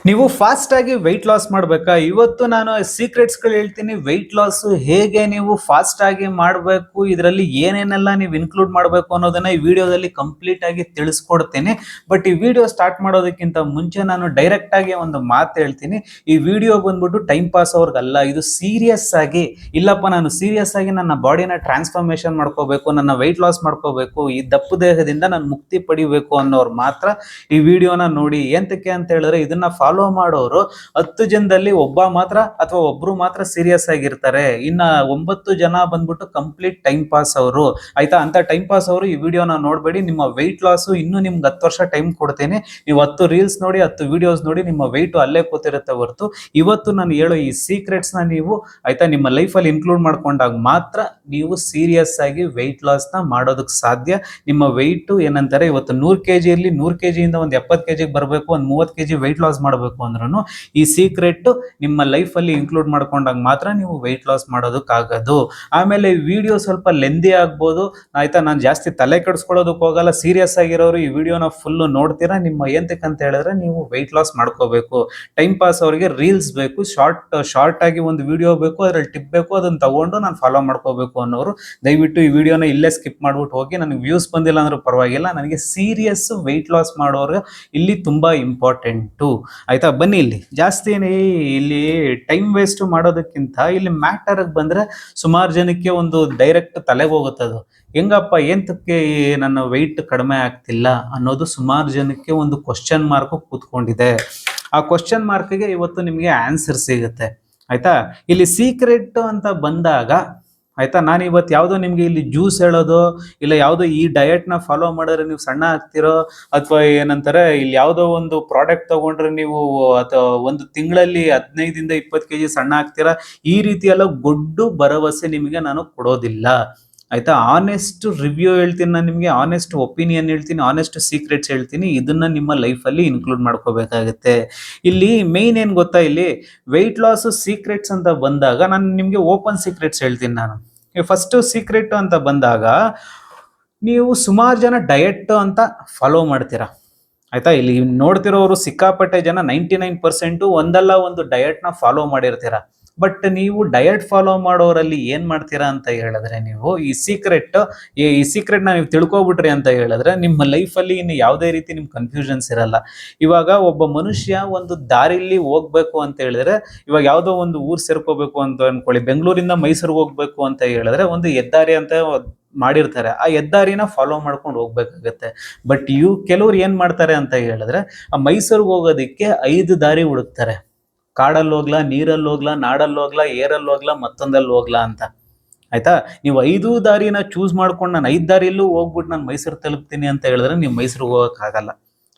ನೀವು ಫಾಸ್ಟ್ ಆಗಿ weight loss ಮಾಡ್ಬೇಕಾ? ಇವತ್ತು ನಾನು ಸೀಕ್ರೆಟ್ಸ್‌ಗಳು ಹೇಳ್ತೀನಿ. ವೆಯ್ಟ್ ಲಾಸ್ ಹೇಗೆ ನೀವು ಫಾಸ್ಟ್ ಆಗಿ ಮಾಡ್ಬೇಕು, ಇದರಲ್ಲಿ ಏನೇನೆಲ್ಲ ನೀವು ಇನ್ಕ್ಲೂಡ್ ಮಾಡ್ಬೇಕು ಅನ್ನೋದನ್ನ ಈ ವಿಡಿಯೋದಲ್ಲಿ ಕಂಪ್ಲೀಟ್ ಆಗಿ ತಿಳಿಸ್ಕೊಡ್ತೀನಿ. ಬಟ್ ಈ ವಿಡಿಯೋ ಸ್ಟಾರ್ಟ್ ಮಾಡೋದಕ್ಕಿಂತ ಮುಂಚೆ ನಾನು ಡೈರೆಕ್ಟ್ ಆಗಿ ಒಂದು ಮಾತು ಹೇಳ್ತೀನಿ. ಈ ವಿಡಿಯೋ ಬಂದ್ಬಿಟ್ಟು ಟೈಮ್ ಪಾಸ್ ಅವ್ರಿಗಲ್ಲ, ಇದು ಸೀರಿಯಸ್ ಆಗಿ ಇಲ್ಲಪ್ಪ ನಾನು ಸೀರಿಯಸ್ ಆಗಿ ನನ್ನ ಬಾಡಿನ ಟ್ರಾನ್ಸ್ಫಾರ್ಮೇಶನ್ ಮಾಡ್ಕೋಬೇಕು, ನನ್ನ ವೆಯ್ಟ್ ಲಾಸ್ ಮಾಡ್ಕೋಬೇಕು, ಈ ದಪ್ಪು ದೇಹದಿಂದ ನಾನು ಮುಕ್ತಿ ಪಡಿಬೇಕು ಅನ್ನೋರು ಮಾತ್ರ ಈ ವಿಡಿಯೋನ ನೋಡಿ. ಎಂತಕ್ಕೆ ಅಂತ ಹೇಳಿದ್ರೆ ಇದನ್ನ ಫಾಲೋ ಮಾಡೋರು 10 ಜನದಲ್ಲಿ ಒಬ್ಬ ಮಾತ್ರ ಅಥವಾ ಒಬ್ರು ಮಾತ್ರ ಸೀರಿಯಸ್ ಆಗಿರ್ತಾರೆ. ಇನ್ನ 9 ಜನ ಬಂದ್ಬಿಟ್ಟು ಕಂಪ್ಲೀಟ್ ಟೈಮ್ ಪಾಸ್ ಅವರು. ಆಯ್ತಾ? ಅಂತ ಟೈಮ್ ಪಾಸ್ ಅವರು ಈ ವಿಡಿಯೋನ ನೋಡ್ಬೇಡಿ. ನಿಮ್ಮ ವೆಯ್ಟ್ ಲಾಸ್ ಇನ್ನು ನಿಮ್ಗೆ 10 ವರ್ಷ ಟೈಮ್ ಕೊಡ್ತೀನಿ. ನೀವು 10 ರೀಲ್ಸ್ ನೋಡಿ, 10 ವಿಡಿಯೋಸ್ ನೋಡಿ, ನಿಮ್ಮ ವೆಯ್ಟ್ ಅಲ್ಲೇ ಕೂತಿರುತ್ತೆ ಹೊರತು ಇವತ್ತು ನಾನು ಹೇಳೋ ಈ ಸೀಕ್ರೆಟ್ಸ್ ನ ನೀವು ಆಯ್ತಾ ನಿಮ್ಮ ಲೈಫ್ ಅಲ್ಲಿ ಇನ್ಕ್ಲೂಡ್ ಮಾಡ್ಕೊಂಡಾಗ ಮಾತ್ರ ನೀವು ಸೀರಿಯಸ್ ಆಗಿ ವೆಯ್ಟ್ ಲಾಸ್ ನ ಮಾಡೋದಕ್ಕೆ ಸಾಧ್ಯ. ನಿಮ್ಮ ವೆಯ್ಟ್ ಏನಂತಾರೆ ಇವತ್ತು 100 kg ಇರಲಿ, 100 kg ಇಂದ ಒಂದು 70 kg ಬರಬೇಕು, ಒಂದು 30 kg ವೆಯ್ಟ್ ಲಾಸ್ ಮಾಡಬೇಕು ಅಂದ್ರೂ ಈ ಸೀಕ್ರೆಟ್ ನಿಮ್ಮ ಲೈಫ್ ಅಲ್ಲಿ ಇನ್ಕ್ಲೂಡ್ ಮಾಡ್ಕೊಂಡಾಗ ಮಾತ್ರ ನೀವು ವೆಯ್ಟ್ ಲಾಸ್ ಮಾಡೋದಕ್ಕಾಗೋದು. ಆಮೇಲೆ ಈ ವಿಡಿಯೋ ಸ್ವಲ್ಪ ಲೆಂದಿ ಆಗ್ಬೋದು, ಆಯ್ತಾ? ನಾನು ಜಾಸ್ತಿ ತಲೆ ಕೆಡಿಸ್ಕೊಳ್ಳೋದಕ್ಕೆ ಹೋಗಲ್ಲ. ಸೀರಿಯಸ್ ಆಗಿರೋರು ಈ ವಿಡಿಯೋನ ಫುಲ್ ನೋಡ್ತೀರಾ. ನಿಮ್ಮ ಎಂತಕ್ಕೆ ಅಂತ ಹೇಳಿದ್ರೆ ನೀವು ವೆಯ್ಟ್ ಲಾಸ್ ಮಾಡ್ಕೋಬೇಕು. ಟೈಮ್ ಪಾಸ್ ಅವರಿಗೆ ರೀಲ್ಸ್ ಬೇಕು, ಶಾರ್ಟ್ ಆಗಿ ಒಂದು ವಿಡಿಯೋ ಬೇಕು, ಅದ್ರಲ್ಲಿ ಟಿಪ್ ಬೇಕು, ಅದನ್ನ ತಗೊಂಡು ನಾನು ಫಾಲೋ ಮಾಡ್ಕೋಬೇಕು ಅನ್ನೋರು ದಯವಿಟ್ಟು ಈ ವಿಡಿಯೋನ ಇಲ್ಲೇ ಸ್ಕಿಪ್ ಮಾಡ್ಬಿಟ್ಟು ಹೋಗಿ. ನನಗೆ ವ್ಯೂಸ್ ಬಂದಿಲ್ಲ ಅಂದ್ರೂ ಪರವಾಗಿಲ್ಲ, ನನಗೆ ಸೀರಿಯಸ್ ವೆಯ್ಟ್ ಲಾಸ್ ಮಾಡೋರು ಇಲ್ಲಿ ತುಂಬಾ ಇಂಪಾರ್ಟೆಂಟು. ಆಯ್ತಾ? ಬನ್ನಿ, ಇಲ್ಲಿ ಜಾಸ್ತಿ ಇಲ್ಲಿ ಟೈಮ್ ವೇಸ್ಟ್ ಮಾಡೋದಕ್ಕಿಂತ ಇಲ್ಲಿ ಮ್ಯಾಟರ್ ಬಂದ್ರೆ ಸುಮಾರು ಜನಕ್ಕೆ ಒಂದು ಡೈರೆಕ್ಟ್ ತಲೆಗೆ ಹೋಗುತ್ತೆ. ಅದು ಹೆಂಗಪ್ಪ ಎಂತಕ್ಕೆ ನನ್ನ ವೆಯ್ಟ್ ಕಡಿಮೆ ಆಗ್ತಿಲ್ಲ ಅನ್ನೋದು ಸುಮಾರು ಜನಕ್ಕೆ ಒಂದು ಕ್ವಶನ್ ಮಾರ್ಕ್ ಕೂತ್ಕೊಂಡಿದೆ. ಆ ಕ್ವಶನ್ ಮಾರ್ಕ್ಗೆ ಇವತ್ತು ನಿಮಗೆ ಆನ್ಸರ್ ಸಿಗುತ್ತೆ. ಆಯ್ತಾ? ಇಲ್ಲಿ ಸೀಕ್ರೆಟ್ ಅಂತ ಬಂದಾಗ ಆಯ್ತಾ, ನಾನು ಇವತ್ತು ಯಾವುದೋ ನಿಮಗೆ ಇಲ್ಲಿ ಜ್ಯೂಸ್ ಹೇಳೋದು ಇಲ್ಲ ಯಾವುದೋ ಈ ಡಯಟ್ನ ಫಾಲೋ ಮಾಡಿದ್ರೆ ನೀವು ಸಣ್ಣ ಆಗ್ತಿರೋ, ಅಥವಾ ಏನಂತಾರೆ ಇಲ್ಲಿ ಯಾವುದೋ ಒಂದು ಪ್ರಾಡಕ್ಟ್ ತಗೊಂಡ್ರೆ ನೀವು ಅಥವಾ ಒಂದು ತಿಂಗಳಲ್ಲಿ 15 ಇಂದ 20 kg ಸಣ್ಣ ಆಗ್ತೀರಾ, ಈ ರೀತಿ ಎಲ್ಲ ಗೊಡ್ಡು ಭರವಸೆ ನಿಮಗೆ ನಾನು ಕೊಡೋದಿಲ್ಲ. ಆಯ್ತಾ? ಆನೆಸ್ಟ್ ರಿವ್ಯೂ ಹೇಳ್ತೀನಿ ನಾನು ನಿಮಗೆ, ಆನೆಸ್ಟ್ ಒಪಿನಿಯನ್ ಹೇಳ್ತೀನಿ, ಆನೆಸ್ಟ್ ಸೀಕ್ರೆಟ್ಸ್ ಹೇಳ್ತೀನಿ. ಇದನ್ನ ನಿಮ್ಮ ಲೈಫಲ್ಲಿ ಇನ್ಕ್ಲೂಡ್ ಮಾಡ್ಕೋಬೇಕಾಗುತ್ತೆ. ಇಲ್ಲಿ ಮೇನ್ ಏನು ಗೊತ್ತಾ, ಇಲ್ಲಿ ವೆಯ್ಟ್ ಲಾಸ್ ಸೀಕ್ರೆಟ್ಸ್ ಅಂತ ಬಂದಾಗ ನಾನು ನಿಮಗೆ ಓಪನ್ ಸೀಕ್ರೆಟ್ಸ್ ಹೇಳ್ತೀನಿ. ನಾನು ಫಸ್ಟ್ ಸೀಕ್ರೆಟ್ ಅಂತ ಬಂದಾಗ ನೀವು ಸುಮಾರು ಜನ ಡಯಟ್ ಅಂತ ಫಾಲೋ ಮಾಡ್ತೀರಾ. ಆಯ್ತಾ? ಇಲ್ಲಿ ನೋಡ್ತಿರೋರು ಸಿಕ್ಕಾಪಟ್ಟೆ ಜನ 99% ಒಂದಲ್ಲ ಒಂದು ಡಯಟ್ನ ಫಾಲೋ ಮಾಡಿರ್ತೀರಾ. ಬಟ್ ನೀವು ಡಯಟ್ ಫಾಲೋ ಮಾಡೋರಲ್ಲಿ ಏನ್ ಮಾಡ್ತೀರಾ ಅಂತ ಹೇಳಿದ್ರೆ, ನೀವು ಈ ಸೀಕ್ರೆಟ್ನ ನೀವು ತಿಳ್ಕೊಬಿಟ್ರಿ ಅಂತ ಹೇಳಿದ್ರೆ ನಿಮ್ಮ ಲೈಫಲ್ಲಿ ಇನ್ನು ಯಾವುದೇ ರೀತಿ ನಿಮ್ಗೆ ಕನ್ಫ್ಯೂಷನ್ಸ್ ಇರಲ್ಲ. ಇವಾಗ ಒಬ್ಬ ಮನುಷ್ಯ ಒಂದು ದಾರಿಲಿ ಹೋಗ್ಬೇಕು ಅಂತ ಹೇಳಿದ್ರೆ, ಇವಾಗ ಯಾವುದೋ ಒಂದು ಊರು ಸೇರ್ಕೋಬೇಕು ಅಂತ ಅನ್ಕೊಳ್ಳಿ, ಬೆಂಗಳೂರಿಂದ ಮೈಸೂರಿಗೆ ಹೋಗ್ಬೇಕು ಅಂತ ಹೇಳಿದ್ರೆ ಒಂದು ಹೆದ್ದಾರಿ ಅಂತ ಮಾಡಿರ್ತಾರೆ. ಆ ಹೆದ್ದಾರಿನ ಫಾಲೋ ಮಾಡ್ಕೊಂಡು ಹೋಗ್ಬೇಕಾಗತ್ತೆ. ಬಟ್ ಕೆಲವ್ರು ಏನ್ ಮಾಡ್ತಾರೆ ಅಂತ ಹೇಳಿದ್ರೆ, ಆ ಮೈಸೂರಿಗೆ ಹೋಗೋದಿಕ್ಕೆ 5 ದಾರಿ ಹುಡುಕ್ತಾರೆ. ಕಾಡಲ್ಲಿ ಹೋಗ್ಲಾ, ನೀರಲ್ಲಿ ಹೋಗ್ಲಾ, ನಾಡಲ್ಲಿ ಹೋಗ್ಲಾ, ಏರಲ್ಲಿ ಹೋಗ್ಲಾ, ಮತ್ತೊಂದಲ್ಲಿ ಹೋಗ್ಲಾ ಅಂತ. ಆಯ್ತಾ? ನೀವು 5 ದಾರಿನ ಚೂಸ್ ಮಾಡ್ಕೊಂಡು ನಾನು 5 ದಾರಿಯಲ್ಲೂ ಹೋಗ್ಬಿಟ್ಟು ನಾನು ಮೈಸೂರು ತಲುಪ್ತೀನಿ ಅಂತ ಹೇಳಿದ್ರೆ ನೀವು ಮೈಸೂರಿಗೆ ಹೋಗೋಕ್ಕಾಗಲ್ಲ.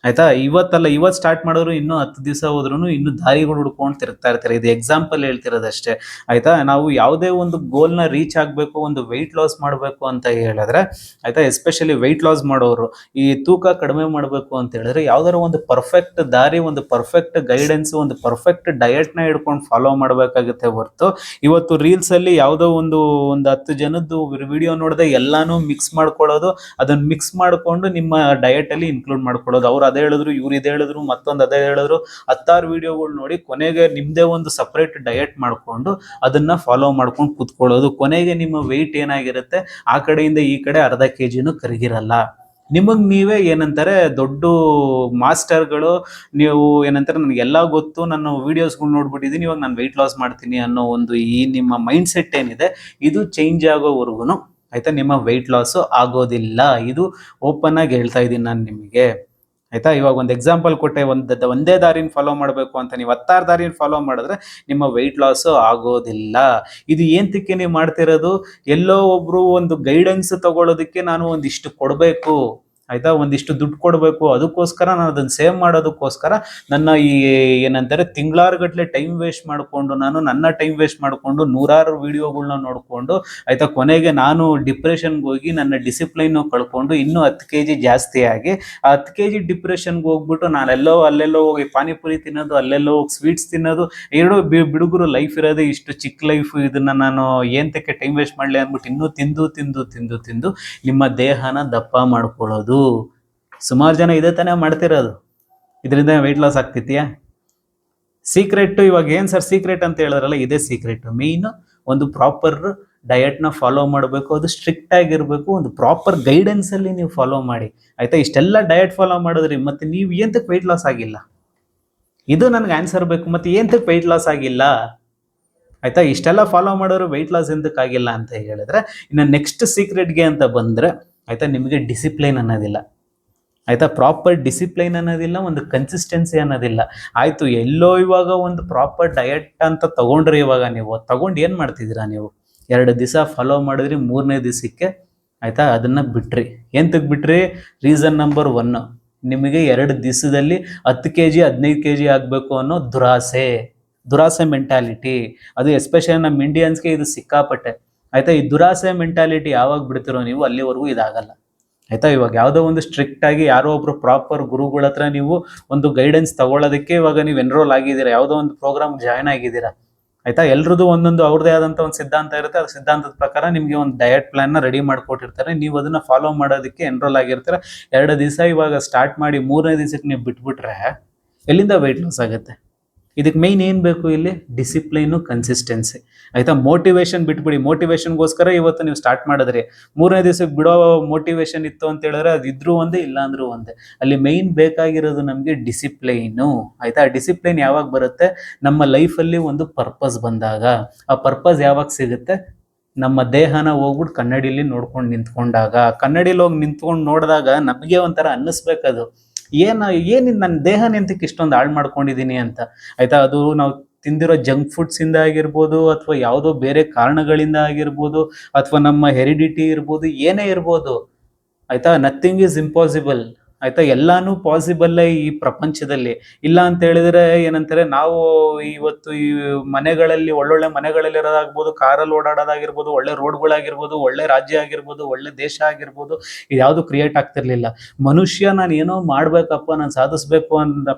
ಆಯ್ತಾ? ಇವತ್ತು ಸ್ಟಾರ್ಟ್ ಮಾಡೋರು ಇನ್ನೂ 10 ದಿವಸ ಹೋದ್ರೂ ಇನ್ನೂ ದಾರಿಗಳು ಹುಡ್ಕೊಂಡು ತಿರುಗ್ತಾ ಇರ್ತಾರೆ. ಇದು ಎಕ್ಸಾಂಪಲ್ ಹೇಳ್ತಿರೋದಷ್ಟೇ. ಆಯ್ತಾ? ನಾವು ಯಾವುದೇ ಒಂದು ಗೋಲ್ನ ರೀಚ್ ಆಗಬೇಕು, ಒಂದು ವೆಯ್ಟ್ ಲಾಸ್ ಮಾಡಬೇಕು ಅಂತ ಹೇಳಿದ್ರೆ, ಆಯ್ತಾ, ಎಸ್ಪೆಷಲಿ ವೆಯ್ಟ್ ಲಾಸ್ ಮಾಡೋರು ಈ ತೂಕ ಕಡಿಮೆ ಮಾಡಬೇಕು ಅಂತ ಹೇಳಿದ್ರೆ ಯಾವ್ದಾದ್ರು ಒಂದು ಪರ್ಫೆಕ್ಟ್ ದಾರಿ, ಒಂದು ಪರ್ಫೆಕ್ಟ್ ಗೈಡೆನ್ಸ್, ಒಂದು ಪರ್ಫೆಕ್ಟ್ ಡಯಟ್ನ ಹಿಡ್ಕೊಂಡು ಫಾಲೋ ಮಾಡಬೇಕಾಗುತ್ತೆ ಹೊರತು ಇವತ್ತು ರೀಲ್ಸ್ ಅಲ್ಲಿ ಯಾವುದೋ ಒಂದು 10 ಜನದ್ದು ವಿಡಿಯೋ ನೋಡದೆ ಎಲ್ಲಾನು ಮಿಕ್ಸ್ ಮಾಡ್ಕೊಳ್ಳೋದು, ಅದನ್ನ ಮಿಕ್ಸ್ ಮಾಡ್ಕೊಂಡು ನಿಮ್ಮ ಡಯಟ್ ಅಲ್ಲಿ ಇನ್ಕ್ಲೂಡ್ ಮಾಡ್ಕೊಳ್ಳೋದು. ಅವ್ರು ಅದೇ ಹೇಳಿದ್ರು, ಇವ್ರು ಇದೇ ಹೇಳಿದ್ರು, ಮತ್ತೊಂದು ಅದೇ ಹೇಳಿದ್ರು, 10 ವಿಡಿಯೋಗಳು ನೋಡಿ ಕೊನೆಗೆ ನಿಮ್ದೇ ಒಂದು ಸಪರೇಟ್ ಡಯಟ್ ಮಾಡ್ಕೊಂಡು ಅದನ್ನ ಫಾಲೋ ಮಾಡ್ಕೊಂಡು ಕೂತ್ಕೊಳ್ಳೋದು. ಕೊನೆಗೆ ನಿಮ್ಮ ವೆಯ್ಟ್ ಏನಾಗಿರುತ್ತೆ, ಆ ಕಡೆಯಿಂದ ಈ ಕಡೆ ಅರ್ಧ kgನೂ ಕರಗಿರಲ್ಲ. ನಿಮಗ್ ನೀವೇ ಏನಂತಾರೆ ದೊಡ್ಡ ಮಾಸ್ಟರ್ಗಳು, ನೀವು ಏನಂತಾರೆ ನನಗೆಲ್ಲ ಗೊತ್ತು, ನಾನು ವಿಡಿಯೋಸ್ಗಳು ನೋಡ್ಬಿಟ್ಟಿದ್ದೀನಿ, ಇವಾಗ ನಾನು ವೆಯ್ಟ್ ಲಾಸ್ ಮಾಡ್ತೀನಿ ಅನ್ನೋ ಒಂದು ಈ ನಿಮ್ಮ ಮೈಂಡ್ ಸೆಟ್ ಏನಿದೆ, ಇದು ಚೇಂಜ್ ಆಗೋವರೆಗೂ ಆಯ್ತಾ ನಿಮ್ಮ ವೆಯ್ಟ್ ಲಾಸ್ ಆಗೋದಿಲ್ಲ. ಇದು ಓಪನ್ ಆಗಿ ಹೇಳ್ತಾ ಇದ್ದೀನಿ ನಾನು ನಿಮಗೆ. ಆಯ್ತಾ? ಇವಾಗ ಒಂದು ಎಕ್ಸಾಂಪಲ್ ಕೊಟ್ಟೆ, ಒಂದೇ ದಾರಿನ ಫಾಲೋ ಮಾಡಬೇಕು ಅಂತ ನೀವು 10 ದಾರಿನ ಫಾಲೋ ಮಾಡಿದ್ರೆ ನಿಮ್ಮ ವೆಯ್ಟ್ ಲಾಸ್ ಆಗೋದಿಲ್ಲ. ಇದು ಏಂತಕ್ಕೆ ನೀವು ಮಾಡ್ತಿರೋದು, ಎಲ್ಲೋ ಒಬ್ರು ಒಂದು ಗೈಡೆನ್ಸ್ ತಗೊಳ್ಳೋದಕ್ಕೆ ನಾನು ಒಂದಿಷ್ಟು ಕೊಡಬೇಕು, ಆಯ್ತಾ, ಒಂದಿಷ್ಟು ದುಡ್ಡು ಕೊಡಬೇಕು, ಅದಕ್ಕೋಸ್ಕರ ನಾನು ಅದನ್ನ ಸೇವ್ ಮಾಡೋದಕ್ಕೋಸ್ಕರ ನನ್ನ ಈ ಏನಂತಾರೆ ತಿಂಗಳಾರುಗಟ್ಲೆ ಟೈಮ್ ವೇಸ್ಟ್ ಮಾಡಿಕೊಂಡು, ನನ್ನ ಟೈಮ್ ವೇಸ್ಟ್ ಮಾಡಿಕೊಂಡು 100 ವಿಡಿಯೋಗಳನ್ನ ನೋಡಿಕೊಂಡು, ಆಯ್ತಾ, ಕೊನೆಗೆ ನಾನು ಡಿಪ್ರೆಷನ್ಗೆ ಹೋಗಿ ನನ್ನ ಡಿಸಿಪ್ಲೈನ್ ಕಳ್ಕೊಂಡು ಇನ್ನೂ 10 kg ಜಾಸ್ತಿ ಆಗಿ ಆ 10 kg ಡಿಪ್ರೆಷನ್ಗೆ ಹೋಗ್ಬಿಟ್ಟು ಅಲ್ಲೆಲ್ಲೋ ಹೋಗಿ ಪಾನಿಪುರಿ ತಿನ್ನೋದು, ಅಲ್ಲೆಲ್ಲೋ ಹೋಗಿ ಸ್ವೀಟ್ಸ್ ತಿನ್ನೋದು. ಎರಡು ಬಿಡುಗರು ಲೈಫ್ ಇರೋದೇ ಇಷ್ಟು ಚಿಕ್ಕ ಲೈಫ್, ಇದನ್ನ ನಾನು ಏಂತಕ್ಕೆ ಟೈಮ್ ವೇಸ್ಟ್ ಮಾಡಲಿ ಅಂದ್ಬಿಟ್ಟು ಇನ್ನೂ ತಿಂದು ನಿಮ್ಮ ದೇಹನ ದಪ್ಪ ಮಾಡ್ಕೊಳ್ಳೋದು. ಸುಮಾರು ಜನ ಇದೇ ತಾನೇ ಮಾಡ್ತಿರೋದು. ಇದರಿಂದ ವೆಯ್ಟ್ ಲಾಸ್ ಆಗ್ತಿದ್ಯಾ? ಸೀಕ್ರೆಟ್ ಇವಾಗ ಏನ್ ಸರ್ ಸೀಕ್ರೆಟ್ ಅಂತ ಹೇಳಿದ್ರಲ್ಲ, ಇದೇ ಸೀಕ್ರೆಟ್. ಮೇನ್ ಒಂದು ಪ್ರಾಪರ್ ಡಯಟ್ ನ ಫಾಲೋ ಮಾಡಬೇಕು, ಅದು ಸ್ಟ್ರಿಕ್ಟ್ ಆಗಿರ್ಬೇಕು, ಒಂದು ಪ್ರಾಪರ್ ಗೈಡೆನ್ಸ್ ಅಲ್ಲಿ ನೀವು ಫಾಲೋ ಮಾಡಿ. ಆಯ್ತಾ, ಇಷ್ಟೆಲ್ಲ ಡಯಟ್ ಫಾಲೋ ಮಾಡಿದ್ರಿ ಮತ್ತೆ ನೀವು ಎಂತಕ್ಕೆ ವೆಯ್ಟ್ ಲಾಸ್ ಆಗಿಲ್ಲ? ಇದು ನನ್ಗೆ ಆನ್ಸರ್ ಬೇಕು. ಮತ್ತೆ ಎಂತಕ್ಕೆ ವೆಯ್ಟ್ ಲಾಸ್ ಆಗಿಲ್ಲ? ಆಯ್ತಾ, ಇಷ್ಟೆಲ್ಲ ಫಾಲೋ ಮಾಡೋರು ವೆಯ್ಟ್ ಲಾಸ್ ಎಂತಕ್ಕೆ ಆಗಿಲ್ಲ ಅಂತ ಹೇಳಿದ್ರೆ, ಇನ್ನು ನೆಕ್ಸ್ಟ್ ಸೀಕ್ರೆಟ್ಗೆ ಅಂತ ಬಂದ್ರೆ, ಆಯ್ತಾ, ನಿಮಗೆ ಡಿಸಿಪ್ಲೈನ್ ಅನ್ನೋದಿಲ್ಲ. ಆಯ್ತಾ, ಪ್ರಾಪರ್ ಡಿಸಿಪ್ಲೈನ್ ಅನ್ನೋದಿಲ್ಲ, ಒಂದು ಕನ್ಸಿಸ್ಟೆನ್ಸಿ ಅನ್ನೋದಿಲ್ಲ. ಆಯ್ತು, ಎಲ್ಲೋ ಇವಾಗ ಒಂದು ಪ್ರಾಪರ್ ಡಯಟ್ ಅಂತ ತಗೊಂಡ್ರಿ, ಇವಾಗ ನೀವು ತಗೊಂಡು ಏನ್ ಮಾಡ್ತಿದ್ದೀರಾ? ನೀವು 2 ದಿವಸ ಫಾಲೋ ಮಾಡಿದ್ರಿ, 3ನೇ ದಿವಸಕ್ಕೆ ಆಯ್ತಾ ಅದನ್ನ ಬಿಟ್ರಿ. ಎಂತಕ್ಕೆ ಬಿಟ್ರಿ? ರೀಸನ್ ನಂಬರ್ 1, ನಿಮಗೆ 2 ದಿವಸದಲ್ಲಿ 10 kg 15 kg ಆಗಬೇಕು ಅನ್ನೋ ದುರಾಸೆ ಮೆಂಟಾಲಿಟಿ. ಅದು ಎಸ್ಪೆಷಲಿ ನಮ್ಮ ಇಂಡಿಯನ್ಸ್ಗೆ ಇದು ಸಿಕ್ಕಾಪಟ್ಟೆ. ಆಯ್ತಾ, ಈ ದುರಾಸೆ ಮೆಂಟಾಲಿಟಿ ಯಾವಾಗ ಬಿಡ್ತಿರೋ ನೀವು, ಅಲ್ಲಿವರೆಗೂ ಇದಾಗಲ್ಲ. ಆಯ್ತಾ, ಇವಾಗ ಯಾವುದೋ ಒಂದು ಸ್ಟ್ರಿಕ್ಟ್ ಆಗಿ ಯಾರೋ ಒಬ್ರು ಪ್ರಾಪರ್ ಗುರುಗಳ ಹತ್ರ ನೀವು ಒಂದು ಗೈಡೆನ್ಸ್ ತಗೊಳ್ಳೋದಕ್ಕೆ ಇವಾಗ ನೀವು ಎನ್ರೋಲ್ ಆಗಿದ್ದೀರಾ, ಯಾವುದೋ ಒಂದು ಪ್ರೋಗ್ರಾಮ್ ಜಾಯ್ನ್ ಆಗಿದ್ದೀರಾ. ಆಯ್ತಾ, ಎಲ್ರದ್ದು ಒಂದೊಂದು ಅವ್ರದೇ ಆದಂತ ಒಂದು ಸಿದ್ಧಾಂತ ಇರುತ್ತೆ. ಆ ಸಿದ್ಧಾಂತದ ಪ್ರಕಾರ ನಿಮ್ಗೆ ಒಂದು ಡಯಟ್ ಪ್ಲಾನ್ ನ ರೆಡಿ ಮಾಡ್ಕೊಟ್ಟಿರ್ತಾರೆ, ನೀವು ಅದನ್ನ ಫಾಲೋ ಮಾಡೋದಕ್ಕೆ ಎನ್ರೋಲ್ ಆಗಿರ್ತೀರ. 2 ದಿವಸ ಇವಾಗ ಸ್ಟಾರ್ಟ್ ಮಾಡಿ 3ನೇ ದಿವಸಕ್ಕೆ ನೀವು ಬಿಟ್ಬಿಟ್ರೆ ಎಲ್ಲಿಂದ ವೆಯ್ಟ್ ಲಾಸ್ ಆಗುತ್ತೆ? ಇದಕ್ಕೆ ಮೈನ್ ಏನ್ ಬೇಕು ಇಲ್ಲಿ? ಡಿಸಿಪ್ಲೈನು, ಕನ್ಸಿಸ್ಟೆನ್ಸಿ. ಆಯ್ತಾ, ಮೋಟಿವೇಶನ್ ಬಿಟ್ಬಿಡಿ. ಮೋಟಿವೇಶನ್ಗೋಸ್ಕರ ಇವತ್ತು ನೀವು ಸ್ಟಾರ್ಟ್ ಮಾಡಿದ್ರಿ, 3ನೇ ದಿವಸಕ್ಕೆ ಬಿಡೋ ಮೋಟಿವೇಶನ್ ಇತ್ತು ಅಂತ ಹೇಳಿದ್ರೆ ಅದು ಇದ್ರೂ ಒಂದೇ, ಇಲ್ಲ ಅಂದ್ರೂ ಒಂದೇ. ಅಲ್ಲಿ ಮೈನ್ ಬೇಕಾಗಿರೋದು ನಮಗೆ ಡಿಸಿಪ್ಲೈನು. ಆಯ್ತಾ, ಡಿಸಿಪ್ಲೈನ್ ಯಾವಾಗ ಬರುತ್ತೆ? ನಮ್ಮ ಲೈಫಲ್ಲಿ ಒಂದು ಪರ್ಪಸ್ ಬಂದಾಗ. ಆ ಪರ್ಪಸ್ ಯಾವಾಗ ಸಿಗುತ್ತೆ? ನಮ್ಮ ದೇಹನ ಹೋಗ್ಬಿಟ್ಟು ಕನ್ನಡಿಲಿ ನೋಡ್ಕೊಂಡು ನಿಂತ್ಕೊಂಡಾಗ. ಕನ್ನಡಿಲಿ ಹೋಗಿ ನಿಂತ್ಕೊಂಡು ನೋಡಿದಾಗ ನಮಗೆ ಒಂಥರ ಅನ್ನಿಸ್ಬೇಕದು, ಏನಿದ್ ನನ್ನ ದೇಹನ ಎಂತಕ್ಕೆ ಇಷ್ಟೊಂದು ಹಾಳು ಮಾಡ್ಕೊಂಡಿದ್ದೀನಿ ಅಂತ. ಆಯ್ತಾ, ಅದು ನಾವು ತಿಂದಿರೋ ಜಂಕ್ ಫುಡ್ಸ್ ಇಂದ ಆಗಿರ್ಬೋದು, ಅಥವಾ ಯಾವುದೋ ಬೇರೆ ಕಾರಣಗಳಿಂದ ಆಗಿರ್ಬೋದು, ಅಥವಾ ನಮ್ಮ ಹೆರಿಡಿಟಿ ಇರ್ಬೋದು, ಏನೇ ಇರ್ಬೋದು. ಆಯ್ತಾ, ನಥಿಂಗ್ ಈಸ್ ಇಂಪಾಸಿಬಲ್. ಆಯ್ತಾ, ಎಲ್ಲಾನು ಪಾಸಿಬಲ್ ಈ ಪ್ರಪಂಚದಲ್ಲಿ. ಇಲ್ಲ ಅಂತ ಹೇಳಿದ್ರೆ ಏನಂತಾರೆ, ನಾವು ಇವತ್ತು ಈ ಮನೆಗಳಲ್ಲಿ ಒಳ್ಳೊಳ್ಳೆ ಮನೆಗಳಲ್ಲಿ ಇರೋದಾಗ್ಬೋದು, ಕಾರಲ್ಲಿ ಓಡಾಡೋದಾಗಿರ್ಬೋದು, ಒಳ್ಳೆ ರೋಡ್ಗಳಾಗಿರ್ಬೋದು, ಒಳ್ಳೆ ರಾಜ್ಯ ಆಗಿರ್ಬೋದು, ಒಳ್ಳೆ ದೇಶ ಆಗಿರ್ಬೋದು, ಇದ್ಯಾವುದು ಕ್ರಿಯೇಟ್ ಆಗ್ತಿರ್ಲಿಲ್ಲ. ಮನುಷ್ಯ ನಾನು ಏನೋ ಮಾಡ್ಬೇಕಪ್ಪ, ನಾನು ಸಾಧಿಸ್ಬೇಕು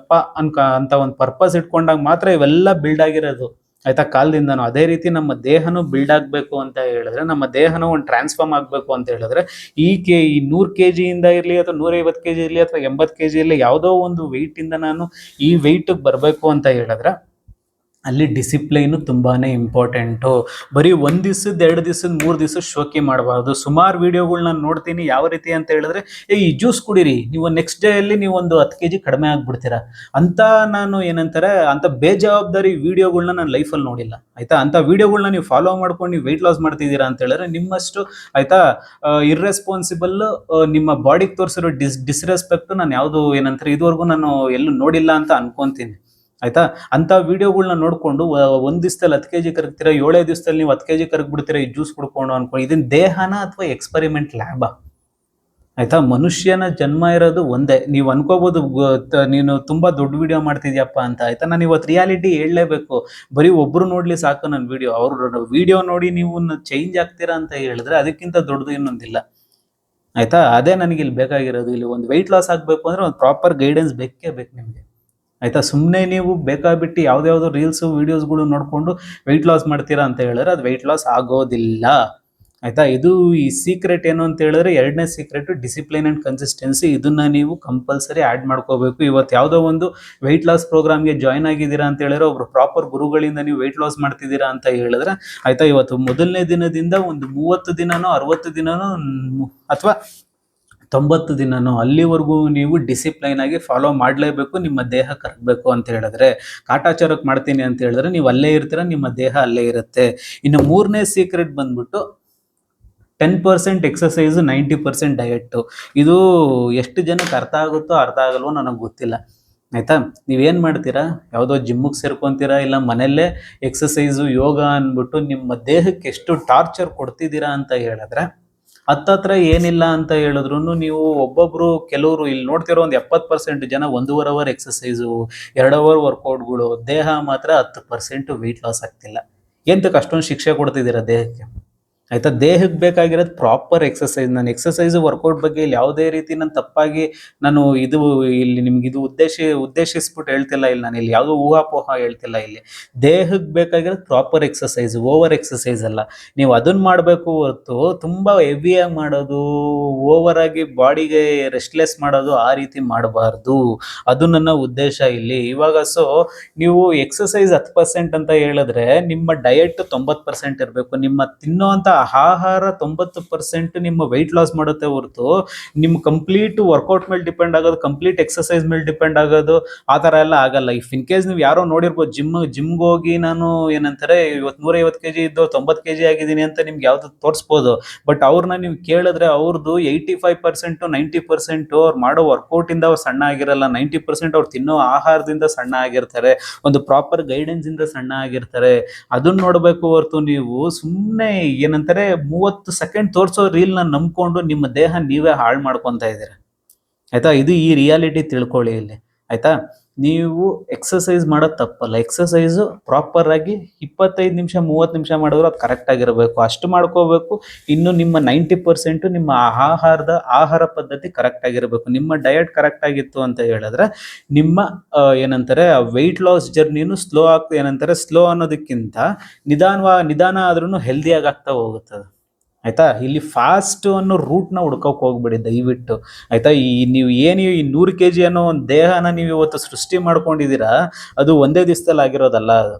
ಅಂತ ಒಂದು ಪರ್ಪಸ್ ಇಟ್ಕೊಂಡಾಗ ಮಾತ್ರ ಇವೆಲ್ಲ ಬಿಲ್ಡ್ ಆಗಿರೋದು. ಆಯ್ತಾ, ಕಾಲದಿಂದನೂ ಅದೇ ರೀತಿ ನಮ್ಮ ದೇಹನೂ ಬಿಲ್ಡ್ ಆಗಬೇಕು ಅಂತ ಹೇಳಿದ್ರೆ, ನಮ್ಮ ದೇಹನೂ ಒಂದು ಟ್ರಾನ್ಸ್ಫಾರ್ಮ್ ಆಗಬೇಕು ಅಂತ ಹೇಳಿದ್ರೆ, ಈ 100 kg ಇಂದ ಇರಲಿ, ಅಥವಾ 150 kg ಇರಲಿ, ಅಥವಾ 80 kg ಇರಲಿ, ಯಾವುದೋ ಒಂದು ವೆಯ್ಟ್ ಇಂದ ನಾನು ಈ ವೆಯ್ಟಿಗೆ ಬರಬೇಕು ಅಂತ ಹೇಳಿದ್ರೆ ಅಲ್ಲಿ ಡಿಸಿಪ್ಲೈನು ತುಂಬಾನೇ ಇಂಪಾರ್ಟೆಂಟು. ಬರೀ 1 ದಿವಸದ 2 ದಿವಸದ 3 ದಿವಸ ಶೋಕಿ ಮಾಡಬಾರ್ದು. ಸುಮಾರು ವಿಡಿಯೋಗಳನ್ನ ನೋಡ್ತೀನಿ, ಯಾವ ರೀತಿ ಅಂತ ಹೇಳಿದ್ರೆ, ಈ ಜ್ಯೂಸ್ ಕುಡೀರಿ, ನೀವು ನೆಕ್ಸ್ಟ್ ಡೇ ಅಲ್ಲಿ ನೀವು ಒಂದು 10 kg ಕಡಿಮೆ ಆಗ್ಬಿಡ್ತೀರಾ ಅಂತ. ನಾನು ಏನಂತಾರೆ, ಅಂತ ಬೇಜವಾಬ್ದಾರಿ ವಿಡಿಯೋಗಳನ್ನ ನಾನು ಲೈಫಲ್ಲಿ ನೋಡಿಲ್ಲ. ಆಯ್ತಾ, ಅಂತ ವಿಡಿಯೋಗಳನ್ನ ನೀವು ಫಾಲೋ ಮಾಡ್ಕೊಂಡು ನೀವು ವೆಯ್ಟ್ ಲಾಸ್ ಮಾಡ್ತಿದ್ದೀರಾ ಅಂತ ಹೇಳಿದ್ರೆ, ನಿಮ್ಮಷ್ಟು ಆಯ್ತಾ ಇರ್ರೆಸ್ಪಾನ್ಸಿಬಲ್ ನಿಮ್ಮ ಬಾಡಿಗೆ ತೋರಿಸಿರೋ ಡಿಸ್ರೆಸ್ಪೆಕ್ಟ್ ನಾನು ಯಾವುದು ಏನಂತಾರೆ ಇದುವರೆಗೂ ನಾನು ಎಲ್ಲೂ ನೋಡಿಲ್ಲ ಅಂತ ಅನ್ಕೊಂತೀನಿ. ಆಯ್ತಾ, ಅಂತ ವಿಡಿಯೋಗಳನ್ನ ನೋಡ್ಕೊಂಡು 1 ದಿವಸದಲ್ಲಿ 10 kg ಕರಗ್ತೀರಾ, 7 ದಿವಸದಲ್ಲಿ ನೀವು 10 kg ಕರಗ್ಬಿಡ್ತೀರಾ ಈ ಜ್ಯೂಸ್ ಕುಡ್ಕೊಂಡು ಅನ್ಕೊಂಡು. ಇದನ್ನ ದೇಹನ ಅಥವಾ ಎಕ್ಸ್ಪೆರಿಮೆಂಟ್ ಲ್ಯಾಬ್? ಆಯ್ತಾ, ಮನುಷ್ಯನ ಜನ್ಮ ಇರೋದು ಒಂದೇ. ನೀವು ಅನ್ಕೋಬಹುದು ನೀನು ತುಂಬಾ ದೊಡ್ಡ ವಿಡಿಯೋ ಮಾಡ್ತಿದ್ಯಪ್ಪ ಅಂತ. ಆಯ್ತಾ, ನಾನು ಇವತ್ತು ರಿಯಾಲಿಟಿ ಹೇಳಲೇಬೇಕು. ಬರೀ ಒಬ್ರು ನೋಡ್ಲಿ ಸಾಕು ನನ್ನ ವಿಡಿಯೋ. ಅವ್ರ ವಿಡಿಯೋ ನೋಡಿ ನೀವು ಚೇಂಜ್ ಆಗ್ತೀರಾ ಅಂತ ಹೇಳಿದ್ರೆ ಅದಕ್ಕಿಂತ ದೊಡ್ಡದು ಇನ್ನೊಂದಿಲ್ಲ. ಆಯ್ತಾ, ಅದೇ ನನಗೆ ಇಲ್ಲಿ ಬೇಕಾಗಿರೋದು. ಇಲ್ಲಿ ಒಂದು ವೆಯ್ಟ್ ಲಾಸ್ ಆಗ್ಬೇಕು ಅಂದ್ರೆ ಒಂದು ಪ್ರಾಪರ್ ಗೈಡೆನ್ಸ್ ಬೇಕೇ ಬೇಕು ನಿಮಗೆ. ಆಯ್ತಾ, ಸುಮ್ಮನೆ ನೀವು ಬೇಕಾಬಿಟ್ಟು ಯಾವ್ದಾವ್ದೋ ರೀಲ್ಸ್ ವಿಡಿಯೋಸ್ಗಳು ನೋಡ್ಕೊಂಡು ವೆಯ್ಟ್ ಲಾಸ್ ಮಾಡ್ತೀರಾ ಅಂತ ಹೇಳಿದ್ರೆ ಅದು ವೆಯ್ಟ್ ಲಾಸ್ ಆಗೋದಿಲ್ಲ. ಆಯ್ತಾ, ಇದು ಈ ಸೀಕ್ರೆಟ್ ಏನು ಅಂತ ಹೇಳಿದ್ರೆ, 2ನೇ ಸೀಕ್ರೆಟ್ ಡಿಸಿಪ್ಲೈನ್ ಅಂಡ್ ಕನ್ಸಿಸ್ಟೆನ್ಸಿ. ಇದನ್ನ ನೀವು ಕಂಪಲ್ಸರಿ ಆಡ್ ಮಾಡ್ಕೋಬೇಕು. ಇವತ್ತು ಯಾವುದೋ ಒಂದು ವೆಯ್ಟ್ ಲಾಸ್ ಪ್ರೋಗ್ರಾಮ್ಗೆ ಜಾಯ್ನ್ ಆಗಿದ್ದೀರಾ ಅಂತ ಹೇಳಿದ್ರೆ, ಒಬ್ರು ಪ್ರಾಪರ್ ಗುರುಗಳಿಂದ ನೀವು ವೆಯ್ಟ್ ಲಾಸ್ ಮಾಡ್ತಿದ್ದೀರಾ ಅಂತ ಹೇಳಿದ್ರೆ, ಆಯ್ತಾ, ಇವತ್ತು ಮೊದಲನೇ ದಿನದಿಂದ ಒಂದು 30 ದಿನನೋ 60 ದಿನನೋ ಅಥವಾ 90 ದಿನನೋ ಅಲ್ಲಿವರೆಗೂ ನೀವು ಡಿಸಿಪ್ಲೈನ್ ಆಗಿ ಫಾಲೋ ಮಾಡಲೇಬೇಕು. ನಿಮ್ಮ ದೇಹ ಕರಗಬೇಕು ಅಂತ ಹೇಳಿದ್ರೆ, ಕಾಟಾಚಾರಕ್ಕೆ ಮಾಡ್ತೀನಿ ಅಂತ ಹೇಳಿದ್ರೆ ನೀವು ಅಲ್ಲೇ ಇರ್ತೀರ, ನಿಮ್ಮ ದೇಹ ಅಲ್ಲೇ ಇರುತ್ತೆ. ಇನ್ನು 3ನೇ ಸೀಕ್ರೆಟ್ ಬಂದ್ಬಿಟ್ಟು 10% ಎಕ್ಸಸೈಸ್, 90% ಡಯಟ್. ಇದು ಎಷ್ಟು ಜನಕ್ಕೆ ಅರ್ಥ ಆಗುತ್ತೋ ಅರ್ಥ ಆಗಲ್ವೋ ನನಗೆ ಗೊತ್ತಿಲ್ಲ. ಆಯ್ತಾ, ನೀವೇನ್ ಮಾಡ್ತೀರಾ, ಯಾವುದೋ ಜಿಮ್ಗೆ ಸೇರ್ಕೊಂತೀರಾ, ಇಲ್ಲ ಮನೆಯಲ್ಲೇ ಎಕ್ಸಸೈಸು ಯೋಗ ಅಂದ್ಬಿಟ್ಟು ನಿಮ್ಮ ದೇಹಕ್ಕೆ ಎಷ್ಟು ಟಾರ್ಚರ್ ಕೊಡ್ತಿದ್ದೀರಾ ಅಂತ ಹೇಳಿದ್ರೆ, ಹತ್ತತ್ರ ಏನಿಲ್ಲ ಅಂತ ಹೇಳಿದ್ರು ನೀವು ಒಬ್ಬೊಬ್ರು ಕೆಲವರು ಇಲ್ಲಿ ನೋಡ್ತಿರೋ ಒಂದು 70% ಜನ 1.5 ಅವರ್ ಎಕ್ಸಸೈಸು, 2 ಅವರ್ ವರ್ಕೌಟ್ಗಳು, ದೇಹ ಮಾತ್ರ 10% ವೆಯ್ಟ್ ಲಾಸ್ ಆಗ್ತಿಲ್ಲ. ಎಂತಕ್ಕೆ ಅಷ್ಟೊಂದು ಶಿಕ್ಷೆ ಕೊಡ್ತಿದ್ದೀರಾ ದೇಹಕ್ಕೆ? ಆಯ್ತಾ. ದೇಹಕ್ಕೆ ಬೇಕಾಗಿರೋದು ಪ್ರಾಪರ್ ಎಕ್ಸಸೈಸ್. ನಾನು ಎಕ್ಸಸೈಸ್ ವರ್ಕೌಟ್ ಬಗ್ಗೆ ಇಲ್ಲಿ ಯಾವುದೇ ರೀತಿ ನಾನು ತಪ್ಪಾಗಿ ನಾನು ಇದು ಇಲ್ಲಿ ನಿಮ್ಗೆ ಇದು ಉದ್ದೇಶಿಸ್ಬಿಟ್ಟು ಹೇಳ್ತಿಲ್ಲ. ಇಲ್ಲಿ ನಾನು ಇಲ್ಲಿ ಯಾವುದೋ ಊಹಾಪೋಹ ಹೇಳ್ತಿಲ್ಲ. ಇಲ್ಲಿ ದೇಹಕ್ಕೆ ಬೇಕಾಗಿರೋದು ಪ್ರಾಪರ್ ಎಕ್ಸಸೈಸ್, ಓವರ್ ಎಕ್ಸಸೈಸ್ ಅಲ್ಲ. ನೀವು ಅದನ್ನ ಮಾಡಬೇಕು ಹೊರತು ತುಂಬಾ ಹೆವಿಯಾಗಿ ಮಾಡೋದು, ಓವರ್ ಆಗಿ ಬಾಡಿಗೆ ರೆಸ್ಟ್ಲೆಸ್ ಮಾಡೋದು ಆ ರೀತಿ ಮಾಡಬಾರ್ದು. ಅದು ನನ್ನ ಉದ್ದೇಶ ಇಲ್ಲಿ. ಇವಾಗ ನೀವು ಎಕ್ಸಸೈಸ್ 10% ಅಂತ ಹೇಳಿದ್ರೆ ನಿಮ್ಮ ಡಯಟ್ 90% ಇರಬೇಕು. ನಿಮ್ಮ ತಿನ್ನುವಂತ ಆಹಾರ 90% ನಿಮ್ಮ ವೆಯ್ಟ್ ಲಾಸ್ ಮಾಡುತ್ತೆ ಹೊರತು ನಿಮ್ಮ ಕಂಪ್ಲೀಟ್ ವರ್ಕೌಟ್ ಮೇಲೆ ಡಿಪೆಂಡ್ ಆಗೋದು, ಕಂಪ್ಲೀಟ್ ಎಕ್ಸಸೈಸ್ ಮೇಲೆ ಡಿಪೆಂಡ್ ಆಗೋದು ಆ ಥರ ಎಲ್ಲ ಆಗಲ್ಲ. ಇಫ್ ಇನ್ ಕೇಸ್ ನೀವು ಯಾರೋ ನೋಡಿರ್ಬೋದು, ಜಿಮ್ಗೆ ಹೋಗಿ ನಾನು ಏನಂತಾರೆ ಇವತ್ತು 150 kg ಇದ್ದು 90 kg ಆಗಿದ್ದೀನಿ ಅಂತ ನಿಮ್ಗೆ ಯಾವ್ದು ತೋರಿಸ್ಬೋದು. ಬಟ್ ಅವ್ರನ್ನ ನೀವು ಕೇಳಿದ್ರೆ ಅವ್ರದ್ದು 85% 90% ಅವ್ರು ಮಾಡೋ ವರ್ಕೌಟ್ ಇಂದ ಅವ್ರು ಸಣ್ಣ ಆಗಿರಲ್ಲ. 90% ಅವ್ರು ತಿನ್ನೋ ಆಹಾರದಿಂದ ಸಣ್ಣ ಆಗಿರ್ತಾರೆ, ಒಂದು ಪ್ರಾಪರ್ ಗೈಡೆನ್ಸ್ ಇಂದ ಸಣ್ಣ ಆಗಿರ್ತಾರೆ. ಅದನ್ನ ನೋಡ್ಬೇಕು ಹೊರತು ನೀವು ಸುಮ್ಮನೆ ಏನಂತಾರೆ 30 ಸೆಕೆಂಡ್ ತೋರಿಸೋ ರೀಲ್ ನ ನಂಬ್ಕೊಂಡು ನಿಮ್ಮ ದೇಹ ನೀವೇ ಹಾಳು ಮಾಡ್ಕೊಂತ ಇದ್ದೀರಾ. ಆಯ್ತಾ. ಇದು ಈ ರಿಯಾಲಿಟಿ ತಿಳ್ಕೊಳ್ಳಿ ಇಲ್ಲಿ. ಆಯ್ತಾ. ನೀವು ಎಕ್ಸಸೈಸ್ ಮಾಡೋದು ತಪ್ಪಲ್ಲ. ಎಕ್ಸಸೈಸ್ ಪ್ರಾಪರ್ ಆಗಿ 25 ನಿಮಿಷ 30 ನಿಮಿಷ ಮಾಡಿದ್ರು ಅದು ಕರೆಕ್ಟ್ ಆಗಿರಬೇಕು, ಅಷ್ಟು ಮಾಡ್ಕೋಬೇಕು. ಇನ್ನು ನಿಮ್ಮ 90% ನಿಮ್ಮ ಆಹಾರ ಪದ್ಧತಿ ಕರೆಕ್ಟ್ ಆಗಿರಬೇಕು. ನಿಮ್ಮ ಡಯಟ್ ಕರೆಕ್ಟ್ ಆಗಿತ್ತು ಅಂತ ಹೇಳಿದ್ರೆ ನಿಮ್ಮ ಏನಂತಾರೆ ವೆಯ್ಟ್ ಲಾಸ್ ಜರ್ನಿನು ಸ್ಲೋ ಅನ್ನೋದಕ್ಕಿಂತ ನಿಧಾನ ಆದ್ರೂ ಹೆಲ್ದಿಯಾಗಿ ಆಗ್ತಾ ಹೋಗುತ್ತದೆ. ಆಯ್ತಾ. ಇಲ್ಲಿ ಫಾಸ್ಟ್ ಅನ್ನೋ ರೂಟ್ನ ಹುಡ್ಕೋಕ್ ಹೋಗ್ಬೇಡಿ ದಯವಿಟ್ಟು. ಆಯ್ತಾ. ನೀವು ಈ 100 kg ಅನ್ನೋ ಒಂದು ದೇಹನ ನೀವು ಇವತ್ತು ಸೃಷ್ಟಿ ಮಾಡ್ಕೊಂಡಿದ್ದೀರಾ, ಅದು ಒಂದೇ ದಿವಸದಲ್ಲಿ ಆಗಿರೋದಲ್ಲ ಅದು.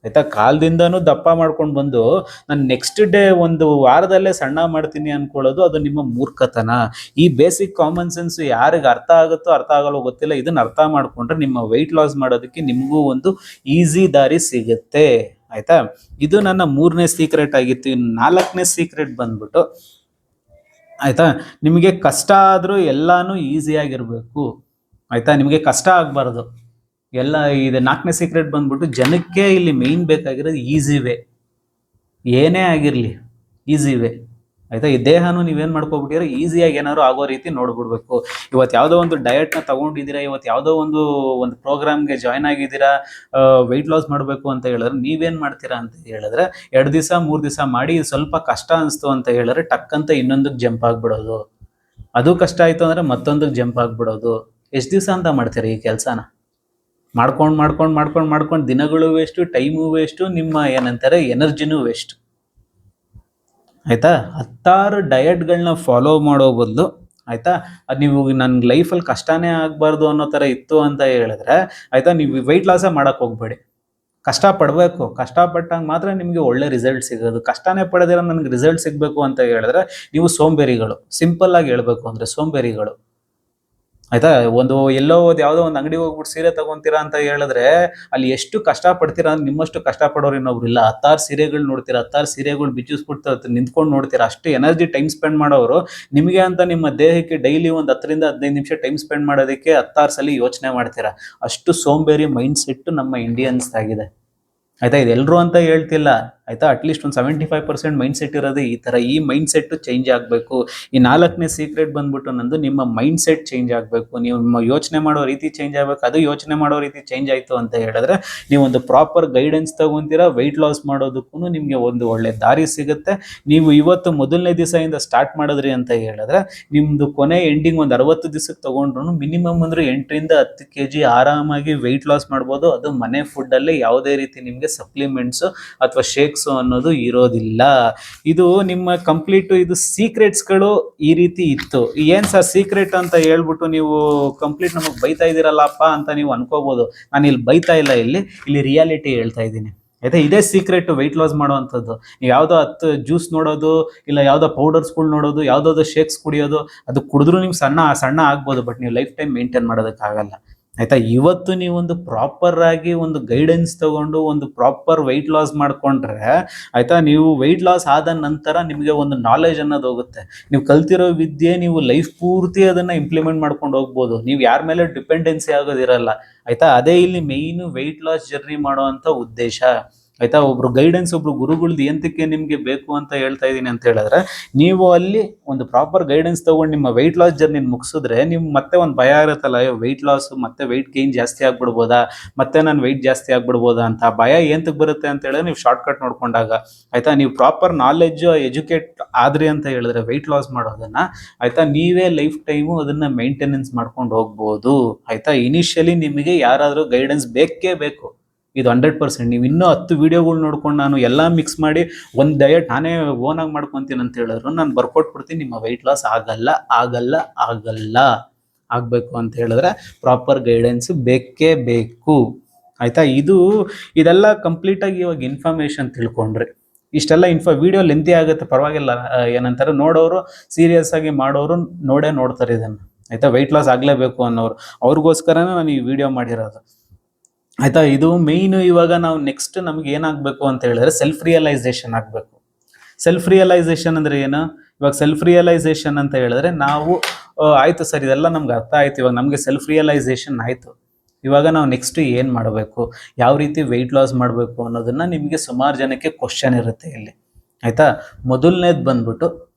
ಆಯ್ತಾ. ಕಾಲದಿಂದನೂ ದಪ್ಪ ಮಾಡ್ಕೊಂಡು ಬಂದು ನಾನು ನೆಕ್ಸ್ಟ್ ಡೇ ಒಂದು ವಾರದಲ್ಲೇ ಸಣ್ಣ ಮಾಡ್ತೀನಿ ಅನ್ಕೊಳ್ಳೋದು ಅದು ನಿಮ್ಮ ಮೂರ್ಖತನ. ಈ ಬೇಸಿಕ್ ಕಾಮನ್ ಸೆನ್ಸ್ ಯಾರಿಗೆ ಅರ್ಥ ಆಗುತ್ತೋ ಅರ್ಥ ಆಗಲ್ಲೋ ಗೊತ್ತಿಲ್ಲ. ಇದನ್ನ ಅರ್ಥ ಮಾಡ್ಕೊಂಡ್ರೆ ನಿಮ್ಮ ವೆಯ್ಟ್ ಲಾಸ್ ಮಾಡೋದಕ್ಕೆ ನಿಮಗೂ ಒಂದು ಈಸಿ ದಾರಿ ಸಿಗುತ್ತೆ. ಆಯ್ತಾ. ಇದು ನನ್ನ 3ನೇ ಸೀಕ್ರೆಟ್ ಆಗಿತ್ತು. ಇನ್ನು 4ನೇ ಸೀಕ್ರೆಟ್ ಬಂದ್ಬಿಟ್ಟು, ಆಯ್ತಾ, ನಿಮಗೆ ಕಷ್ಟ ಆದ್ರೂ ಎಲ್ಲಾನು ಈಸಿಯಾಗಿರ್ಬೇಕು. ಆಯ್ತಾ. ನಿಮಗೆ ಕಷ್ಟ ಆಗ್ಬಾರ್ದು ಎಲ್ಲ. ಇದು 4ನೇ ಸೀಕ್ರೆಟ್ ಬಂದ್ಬಿಟ್ಟು, ಜನಕ್ಕೆ ಇಲ್ಲಿ ಮೇನ್ ಬೇಕಾಗಿರೋದು ಈಸಿ ವೇ. ಏನೇ ಆಗಿರ್ಲಿ ಈಸಿ ವೇ. ಆಯ್ತಾ. ಈ ದೇಹನೂ ನೀವೇನ್ ಮಾಡ್ಕೊಬಿಟ್ಟಿರೋ ಈಸಿಯಾಗಿ ಏನಾದ್ರು ಆಗೋ ರೀತಿ ನೋಡ್ಬಿಡ್ಬೇಕು. ಇವತ್ತು ಯಾವುದೋ ಒಂದು ಡಯಟ್ನ ತಗೊಂಡಿದ್ದೀರಾ, ಇವತ್ತು ಯಾವುದೋ ಒಂದು ಪ್ರೋಗ್ರಾಮ್ಗೆ ಜಾಯ್ನ್ ಆಗಿದ್ದೀರಾ, ವೆಯ್ಟ್ ಲಾಸ್ ಮಾಡಬೇಕು ಅಂತ ಹೇಳಿದ್ರೆ ನೀವೇನ್ ಮಾಡ್ತೀರಾ ಅಂತ ಹೇಳಿದ್ರೆ 2 ದಿವಸ 3 ದಿವಸ ಮಾಡಿ ಸ್ವಲ್ಪ ಕಷ್ಟ ಅನಿಸ್ತು ಅಂತ ಹೇಳಿದ್ರೆ ಟಕ್ ಅಂತ ಇನ್ನೊಂದಕ್ಕೆ ಜಂಪ್ ಆಗ್ಬಿಡೋದು. ಅದು ಕಷ್ಟ ಆಯ್ತು ಅಂದ್ರೆ ಮತ್ತೊಂದಕ್ಕೆ ಜಂಪ್ ಆಗ್ಬಿಡೋದು. ಎಷ್ಟು ದಿವಸ ಅಂತ ಮಾಡ್ತೀರಾ ಈ ಕೆಲಸನ? ಮಾಡ್ಕೊಂಡು ದಿನಗಳು ವೇಸ್ಟು, ಟೈಮು ವೇಸ್ಟು, ನಿಮ್ಮ ಏನಂತಾರೆ ಎನರ್ಜಿನೂ ವೇಸ್ಟ್. ಆಯ್ತಾ. 10 ಡಯಟ್ಗಳನ್ನ ಫಾಲೋ ಮಾಡೋ ಬದಲು, ಆಯ್ತಾ, ಅದು ನೀವು ನನ್ನ ಲೈಫಲ್ಲಿ ಕಷ್ಟನೇ ಆಗಬಾರ್ದು ಅನ್ನೋ ಥರ ಇತ್ತು ಅಂತ ಹೇಳಿದ್ರೆ, ಆಯ್ತಾ, ನೀವು ವೆಯ್ಟ್ ಲಾಸೇ ಮಾಡಕ್ಕೆ ಹೋಗ್ಬೇಡಿ. ಕಷ್ಟಪಡಬೇಕು. ಕಷ್ಟಪಟ್ಟಾಗ ಮಾತ್ರ ನಿಮಗೆ ಒಳ್ಳೆ ರಿಸಲ್ಟ್ ಸಿಗೋದು. ಕಷ್ಟನೇ ಪಡೆದಿರೋ ನನಗೆ ರಿಸಲ್ಟ್ ಸಿಗಬೇಕು ಅಂತ ಹೇಳಿದ್ರೆ ನೀವು ಸೋಂಬೇರಿಗಳು. ಸಿಂಪಲ್ ಆಗಿ ಹೇಳ್ಬೇಕು ಅಂದರೆ ಸೋಂಬೇರಿಗಳು. ಆಯ್ತಾ. ಎಲ್ಲೋ ಯಾವುದೋ ಒಂದು ಅಂಗಡಿ ಹೋಗ್ಬಿಟ್ಟು ಸೀರೆ ತಗೊಂತೀರಾ ಅಂತ ಹೇಳಿದ್ರೆ ಅಲ್ಲಿ ಎಷ್ಟು ಕಷ್ಟ ಪಡ್ತೀರಾ ಅಂದ್ರೆ ನಿಮ್ಮಷ್ಟು ಕಷ್ಟಪಡೋರು ಇನ್ನೊಬ್ರು ಇಲ್ಲ. 10 ಸೀರೆಗಳು ನೋಡ್ತೀರಾ, 10 ಸೀರೆಗಳು ಬಿಚ್ಚಿಸ್ಬಿಟ್ಟು ನಿಂತ್ಕೊಂಡು ನೋಡ್ತೀರಾ. ಅಷ್ಟು ಎನರ್ಜಿ ಟೈಮ್ ಸ್ಪೆಂಡ್ ಮಾಡೋರು ನಿಮಗೆ ಅಂತ ನಿಮ್ಮ ದೇಹಕ್ಕೆ ಡೈಲಿ ಒಂದು 10ರಿಂದ 15 ನಿಮಿಷ ಟೈಮ್ ಸ್ಪೆಂಡ್ ಮಾಡೋದಕ್ಕೆ 10 ಸಲ ಯೋಚನೆ ಮಾಡ್ತೀರಾ. ಅಷ್ಟು ಸೋಂಬೇರಿ ಮೈಂಡ್ ಸೆಟ್ ನಮ್ಮ ಇಂಡಿಯನ್ಸ್ ಆಗಿದೆ. ಆಯ್ತಾ. ಇದೆಲ್ಲರೂ ಅಂತ ಹೇಳ್ತಿಲ್ಲ. ಆಯ್ತಾ. ಅಟ್ಲೀಸ್ಟ್ ಒಂದು 75% ಮೈಂಡ್ ಸೆಟ್ ಇರೋದೇ ಈ ಥರ. ಈ ಮೈಂಡ್ ಸೆಟ್ ಚೇಂಜ್ ಆಗಬೇಕು. ಈ 4ನೇ ಸೀಕ್ರೆಟ್ ಬಂದ್ಬಿಟ್ಟು ನಂದು, ನಿಮ್ಮ ಮೈಂಡ್ ಸೆಟ್ ಚೇಂಜ್ ಆಗಬೇಕು. ನೀವು ನಿಮ್ಮ ಯೋಚನೆ ಮಾಡೋ ರೀತಿ ಚೇಂಜ್ ಆಗಬೇಕು. ಅದು ಯೋಚನೆ ಮಾಡೋ ರೀತಿ ಚೇಂಜ್ ಆಯಿತು ಅಂತ ಹೇಳಿದ್ರೆ ನೀವು ಒಂದು ಪ್ರಾಪರ್ ಗೈಡೆನ್ಸ್ ತಗೊಂತೀರಾ. ವೆಯ್ಟ್ ಲಾಸ್ ಮಾಡೋದಕ್ಕೂ ನಿಮಗೆ ಒಂದು ಒಳ್ಳೆ ದಾರಿ ಸಿಗುತ್ತೆ. ನೀವು ಇವತ್ತು ಮೊದಲನೇ ದಿವಸದಿಂದ ಸ್ಟಾರ್ಟ್ ಮಾಡಿದ್ರಿ ಅಂತ ಹೇಳಿದ್ರೆ ನಿಮ್ಮದು ಕೊನೆ ಎಂಡಿಂಗ್ ಒಂದು 60 ದಿವಸಕ್ಕೆ ತೊಗೊಂಡ್ರು ಮಿನಿಮಮ್ ಅಂದ್ರೆ 8ರಿಂದ 10 kg ಆರಾಮಾಗಿ ವೆಯ್ಟ್ ಲಾಸ್ ಮಾಡ್ಬೋದು. ಅದು ಮನೆ ಫುಡ್ಡಲ್ಲೇ, ಯಾವುದೇ ರೀತಿ ನಿಮಗೆ ಸಪ್ಲಿಮೆಂಟ್ಸು ಅಥವಾ ಶೇಕ್ಸು ಅನ್ನೋದು ಇರೋದಿಲ್ಲ. ಇದು ನಿಮ್ಮ ಕಂಪ್ಲೀಟ್ ಇದು ಸೀಕ್ರೆಟ್ಸ್ಗಳು ಈ ರೀತಿ ಇತ್ತು. ಏನ್ ಸರ್ ಸೀಕ್ರೆಟ್ ಅಂತ ಹೇಳ್ಬಿಟ್ಟು ನೀವು ಕಂಪ್ಲೀಟ್ ನಮಗೆ ಬೈತಾ ಇದ್ದೀರಲ್ಲಪ್ಪ ಅಂತ ನೀವು ಅನ್ಕೋಬಹುದು. ನಾನು ಇಲ್ಲಿ ಬೈತಾ ಇಲ್ಲ, ಇಲ್ಲಿ ರಿಯಾಲಿಟಿ ಹೇಳ್ತಾ ಇದ್ದೀನಿ. ಆಯ್ತಾ. ಇದೇ ಸೀಕ್ರೆಟ್ ವೆಯ್ಟ್ ಲಾಸ್ ಮಾಡುವಂಥದ್ದು. ನೀವು ಯಾವುದೋ 10 ಜ್ಯೂಸ್ ನೋಡೋದು, ಇಲ್ಲ ಯಾವುದೋ ಪೌಡರ್ಸ್ಗಳು ನೋಡೋದು, ಯಾವುದಾದ್ರು ಶೇಕ್ಸ್ ಕುಡಿಯೋದು, ಅದು ಕುಡಿದ್ರೂ ನೀವು ಸಣ್ಣ ಆಗ್ಬೋದು. ಬಟ್ ನೀವು ಲೈಫ್ ಟೈಮ್ ಮೇಂಟೈನ್ ಮಾಡೋದಕ್ಕಾಗಲ್ಲ. ಆಯ್ತಾ. ಇವತ್ತು ನೀವು ಒಂದು ಪ್ರಾಪರ್ ಆಗಿ ಒಂದು ಗೈಡೆನ್ಸ್ ತಗೊಂಡು ಒಂದು ಪ್ರಾಪರ್ ವೆಯ್ಟ್ ಲಾಸ್ ಮಾಡ್ಕೊಂಡ್ರೆ, ಆಯ್ತಾ, ನೀವು ವೆಯ್ಟ್ ಲಾಸ್ ಆದ ನಂತರ ನಿಮಗೆ ಒಂದು ನಾಲೆಜ್ ಅನ್ನೋದು ಹೋಗುತ್ತೆ. ನೀವು ಕಲ್ತಿರೋ ವಿದ್ಯೆ ನೀವು ಲೈಫ್ ಪೂರ್ತಿ ಅದನ್ನ ಇಂಪ್ಲಿಮೆಂಟ್ ಮಾಡ್ಕೊಂಡು ಹೋಗ್ಬೋದು. ನೀವು ಯಾರ ಮೇಲೆ ಡಿಪೆಂಡೆನ್ಸಿ ಆಗೋದಿರಲ್ಲ. ಆಯ್ತಾ. ಅದೇ ಇಲ್ಲಿ ಮೇಯ್ನ್ ವೆಯ್ಟ್ ಲಾಸ್ ಜರ್ನಿ ಮಾಡುವಂತ ಉದ್ದೇಶ. ಆಯ್ತಾ. ಒಬ್ರು ಗೈಡೆನ್ಸ್, ಒಬ್ರು ಗುರುಗಳ್ದು ಎಂತಕ್ಕೆ ನಿಮ್ಗೆ ಬೇಕು ಅಂತ ಹೇಳ್ತಾ ಇದೀನಿ ಅಂತ ಹೇಳಿದ್ರೆ, ನೀವು ಅಲ್ಲಿ ಒಂದು ಪ್ರಾಪರ್ ಗೈಡೆನ್ಸ್ ತಗೊಂಡು ನಿಮ್ಮ ವೆಯ್ಟ್ ಲಾಸ್ ಜರ್ನಿ ಮುಗಿಸಿದ್ರೆ ನಿಮ್ಗೆ ಮತ್ತೆ ಒಂದು ಭಯ ಇರುತ್ತಲ್ಲ, ವೆಯ್ಟ್ ಲಾಸ್ ಮತ್ತೆ ವೆಯ್ಟ್ ಗೈನ್ ಜಾಸ್ತಿ ಆಗ್ಬಿಡ್ಬೋದಾ, ಮತ್ತೆ ನಾನು ವೆಯ್ಟ್ ಜಾಸ್ತಿ ಆಗ್ಬಿಡ್ಬೋದಾ ಅಂತ. ಆ ಭಯ ಎಂತಕ್ಕೆ ಬರುತ್ತೆ ಅಂತ ಹೇಳಿದ್ರೆ ನೀವು ಶಾರ್ಟ್ ಕಟ್ ನೋಡ್ಕೊಂಡಾಗ, ಆಯ್ತಾ. ನೀವು ಪ್ರಾಪರ್ ನಾಲೆಡ್ಜ್ ಎಜುಕೇಟ್ ಆದ್ರಿ ಅಂತ ಹೇಳಿದ್ರೆ ವೆಯ್ಟ್ ಲಾಸ್ ಮಾಡೋದನ್ನ, ಆಯ್ತಾ, ನೀವೇ ಲೈಫ್ ಟೈಮು ಅದನ್ನ ಮೇಂಟೆನೆನ್ಸ್ ಮಾಡ್ಕೊಂಡು ಹೋಗ್ಬೋದು, ಆಯ್ತಾ. ಇನಿಷಿಯಲಿ ನಿಮಗೆ ಯಾರಾದರೂ ಗೈಡೆನ್ಸ್ ಬೇಕೇ ಬೇಕು, ಇದು 100%. ನೀವು ಇನ್ನೂ 10 ವಿಡಿಯೋಗಳು ನೋಡ್ಕೊಂಡು ನಾನು ಎಲ್ಲ ಮಿಕ್ಸ್ ಮಾಡಿ ಒಂದು ಡಯಟ್ ನಾನೇ ಓನಾಗಿ ಮಾಡ್ಕೊತೀನಿ ಅಂತ ಹೇಳಿದ್ರು ನಾನು ಬರ್ಕೊಟ್ಬಿಡ್ತೀನಿ, ನಿಮ್ಮ ವೆಯ್ಟ್ ಲಾಸ್ ಆಗಲ್ಲ ಆಗಲ್ಲ ಆಗಲ್ಲ. ಆಗಬೇಕು ಅಂತ ಹೇಳಿದ್ರೆ ಪ್ರಾಪರ್ ಗೈಡೆನ್ಸ್ ಬೇಕೇ ಬೇಕು, ಆಯ್ತಾ. ಇದೆಲ್ಲ ಕಂಪ್ಲೀಟಾಗಿ ಇವಾಗ ಇನ್ಫಾರ್ಮೇಷನ್ ತಿಳ್ಕೊಂಡ್ರಿ. ಇಷ್ಟೆಲ್ಲ ವಿಡಿಯೋ ಲೆಂತಿ ಆಗುತ್ತೆ, ಪರವಾಗಿಲ್ಲ. ಏನಂತಾರೆ, ನೋಡೋರು ಸೀರಿಯಸ್ ಆಗಿ ಮಾಡೋರು ನೋಡ್ತಾರೆ ಇದನ್ನು, ಆಯ್ತಾ. ವೆಯ್ಟ್ ಲಾಸ್ ಆಗಲೇಬೇಕು ಅನ್ನೋರು ಅವ್ರಿಗೋಸ್ಕರನೇ ನಾನು ಈ ವಿಡಿಯೋ ಮಾಡಿರೋದು, ಆಯ್ತಾ. ಇದು ಮೇಯ್ನು. ಇವಾಗ ನಾವು ನೆಕ್ಸ್ಟ್ ನಮ್ಗೆ ಏನಾಗಬೇಕು ಅಂತ ಹೇಳಿದ್ರೆ ಸೆಲ್ಫ್ ರಿಯಲೈಸೇಷನ್ ಆಗಬೇಕು. ಸೆಲ್ಫ್ ರಿಯಲೈಸೇಷನ್ ಅಂದ್ರೆ ಏನು? ಇವಾಗ ಸೆಲ್ಫ್ ರಿಯಲೈಸೇಷನ್ ಅಂತ ಹೇಳಿದ್ರೆ ನಾವು ಆಯ್ತು ಸರ್, ಇದೆಲ್ಲ ನಮ್ಗೆ ಅರ್ಥ ಆಯ್ತು, ಇವಾಗ ನಮಗೆ ಸೆಲ್ಫ್ ರಿಯಲೈಸೇಷನ್ ಆಯ್ತು, ಇವಾಗ ನಾವು ನೆಕ್ಸ್ಟ್ ಏನು ಮಾಡಬೇಕು, ಯಾವ ರೀತಿ ವೆಯ್ಟ್ ಲಾಸ್ ಮಾಡಬೇಕು ಅನ್ನೋದನ್ನ ನಿಮಗೆ ಸುಮಾರು ಜನಕ್ಕೆ ಕ್ವಶನ್ ಇರುತ್ತೆ ಇಲ್ಲಿ, ಆಯ್ತಾ. ಮೊದಲನೇದು ಬಂದ್ಬಿಟ್ಟು